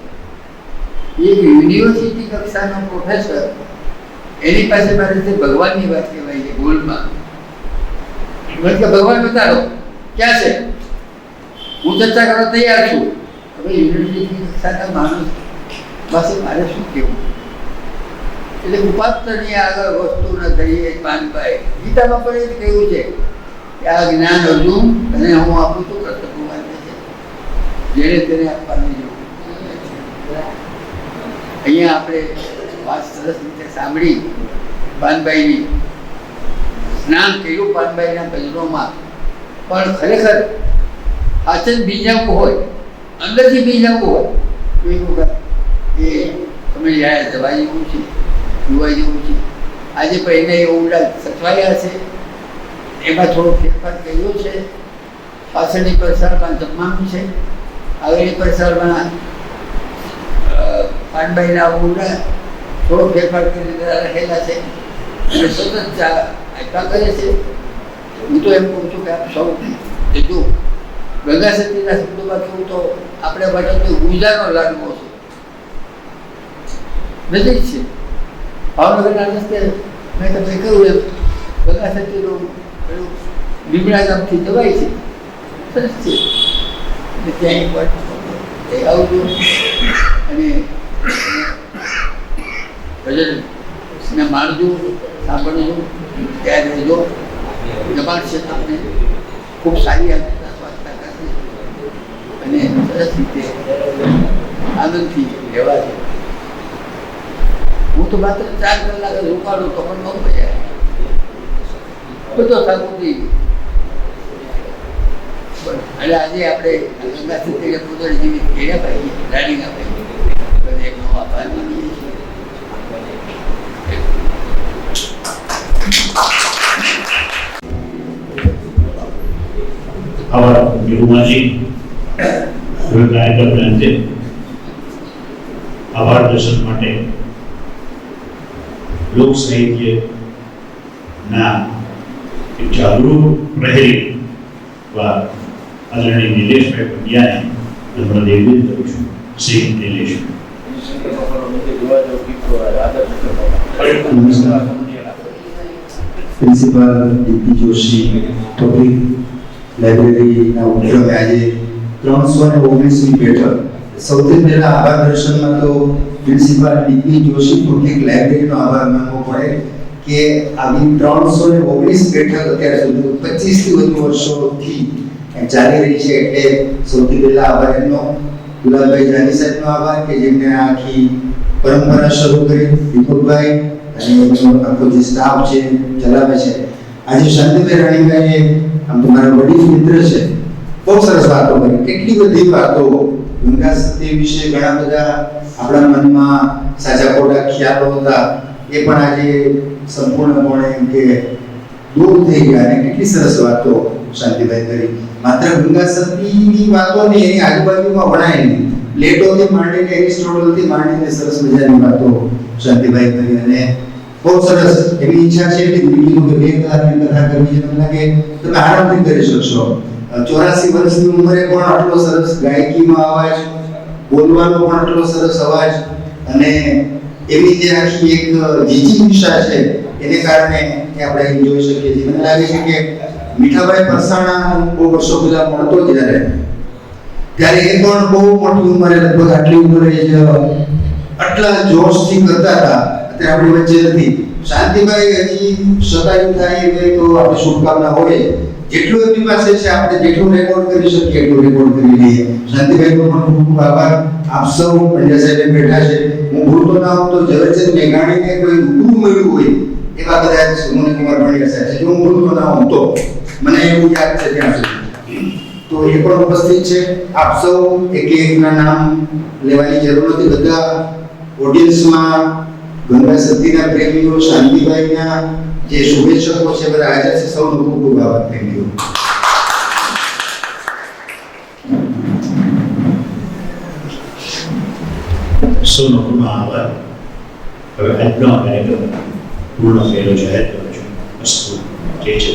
એક યુનિવર્સિટી કક્ષાનો પ્રોફેસર એની પાસે મારે તે ભગવાનની વાત કહેવાય છે ગોલમાં. મને કે ભગવાન બતાવો ક્યાં છે, હું ચર્ચા કરવા તૈયાર છું. હવે યુનિવર્સિટી કક્ષાના માણસ પાસે મારે શું કહેવું? એટલે ઉપાત્તની આગળ વસ્તુ ન થઈએ પાનભાઈ. ગીતામાં પણ એ કહ્યું છે કે આ જ્ઞાન અર્જુન અને હું આપું છું કૃષ્ણ ભગવાનને છે, જેને તેને આપવાની જરૂર. અહીંયા આપણે વાત સરસ રીતે સાંભળી પાનભાઈની, સ્નાન કર્યું પાનભાઈના ભજનોમાં, પણ ખરેખર આચન બીજાવું હોય, અંદરથી બીજાવું હોય તો એ વખત એ તમે જાય દવા જેવું છે, જોવા જેવું છે. આજે પણ એને એ ઊંડા સચવાયા છે, એમાં થોડો ફેરફાર કર્યો છે. પાછળની પરસાળમાં જમવાનું છે, આગળની પરસાળમાં પાનભાઈના ઊંડા થોડો ફેરફાર કરીને રહેલા છે અને સતત આપ્યા કરે છે. હું તો એમ કહું છું કે આપ સૌ જો ગંગા સતીના શબ્દોમાં કહું તો આપણે માટે તો ઉર્જાનો લાડવો છે, નજીક છે. ભાવનગરના રસ્તે મેં તમને કહ્યું એમ ગંગા સતીનું પેલું લીમડા ગામથી જવાય છે, સરસ છે. એટલે ત્યાં એક વાર આવજો અને ભજન માણજો, સાંભળજો, ત્યાં રહેજો. જમાણ છે તમને ખૂબ સારી સ્વાસ્થ્ય કરશે અને સરસ રીતે આનંદથી રહેવા છે. હું તો માત્ર 4 કલાક જ રોકાણું તો પણ બહુ મજા આવે. બધો ઠાકોરજી અને આજે આપણે ગંગા સતીને પુત્ર જેવી ઘેરા ભાઈ રાણીના ભાઈ એમનો આભાર માનીએ છીએ. આભાર વિરુમાજી. હવે કાર્યક્રમને અંતે આભાર દર્શન માટે લોક સાહિત્યના એક જાગૃત પ્રહરી આદરણીય નિલેશભાઈ પંડ્યાને નમ્ર નિવેદન કરું છું. Shri Nilesh. Principal DP Joshi public લાઇબ્રેરીના ઉપક્રમે આજે 319મી બેઠક. સૌથી પહેલા આભાર દર્શનમાં તો પ્રિન્સિપાલ ડીપી જોશી પબ્લિક લાઇબ્રેરીનો આભાર માનવો પડે કે આવી 319 બેઠક અત્યાર સુધી 25 થી વધુ વર્ષોથી ચાલી રહી છે. એટલે સૌથી પહેલા આભાર એમનો, ગુલાબભાઈ જાની સાહેબનો આભાર કે જેમને આખી પરંપરા શરૂ કરી, દીપકભાઈ અને એમનો આખો જે સ્ટાફ છે ચલાવે છે. આજે શાંતિભાઈ રાણીભાઈએ આમ તો મારા વડીલ મિત્ર છે, બહુ સરસ વાતો કરી. કેટલી બધી વાતો ગંગા સતી વિશે ઘણા બધા આપણા મનમાં સાચા ખોટા ખ્યાલો હતા, એ પણ આજે સંપૂર્ણપણે એમ કે દૂર થઈ ગયા. અને કેટલી સરસ વાતો શાંતિભાઈ કરી. માત્ર ગંગા સતીની વાતો ને એની આજુબાજુમાં વણાયેલી પ્લેટોથી માંડીને એરિસ્ટોટલથી માંડીને સરસ મજાની વાતો શાંતિભાઈ કરી. અને બહુ સરસ એવી ઈચ્છા છે કે દીકરીનું કે 2 કલાકની કથા કરવી છે. મને લાગે તમે આરામથી કરી શકશો. 84 વર્ષની ઉંમરે પણ આટલો સરસ ગાયકીનો અવાજ, બોલવાનો પણ આટલો સરસ અવાજ અને એવી જે આખી એક જીજીવિષા છે એને કારણે આપણે જોઈ શકીએ છીએ. મને લાગે છે કે મીઠાભાઈ પરસાણા બહુ વર્ષો પહેલા મળતો જ્યારે એ પણ બહુ મોટી ઉંમરે, લગભગ આટલી ઉંમરે જ આટલા જોશથી કરતા હતા. અત્યારે આપણી વચ્ચે નથી. શાંતિભાઈ હજી શતાયુ થાય એટલે તો આપણે શુભકામના હોય. જેટલું એમની પાસે છે આપણે જેટલું રેકોર્ડ કરી શકીએ એટલું રેકોર્ડ કરી લઈએ. શાંતિભાઈનો પણ ખૂબ ખૂબ આભાર. આપ સૌ પંડ્યા સાહેબ બેઠા છે, હું ભૂલતો ના હોઉં તો ઝવેરચંદ મેઘાણીને કોઈ રૂબરૂ મળ્યું હોય એવા કદાચ મુનિકુમાર પંડ્યા સાહેબ છે. જો હું ભૂલતો ના હોઉં તો મને એવું યાદ છે ત્યાં સુધી. તો એ પણ ઉપસ્થિત છે. આપ સૌ એક એકના નામ લેવાની જરૂર નથી. બધા ઓડિયન્સમાં ગંગા સતીના પ્રેમીઓ, શાંતિભાઈના જે શુભેચ્છકો છે બધા હાજર છે. સૌનો ખૂબ ખૂબ આભાર. Thank you. સૌનો ખૂબ આભાર. હવે આજનો કાર્યક્રમ પૂર્ણ થયેલો જાહેર કરું છું. અસ્તુ. જય જય.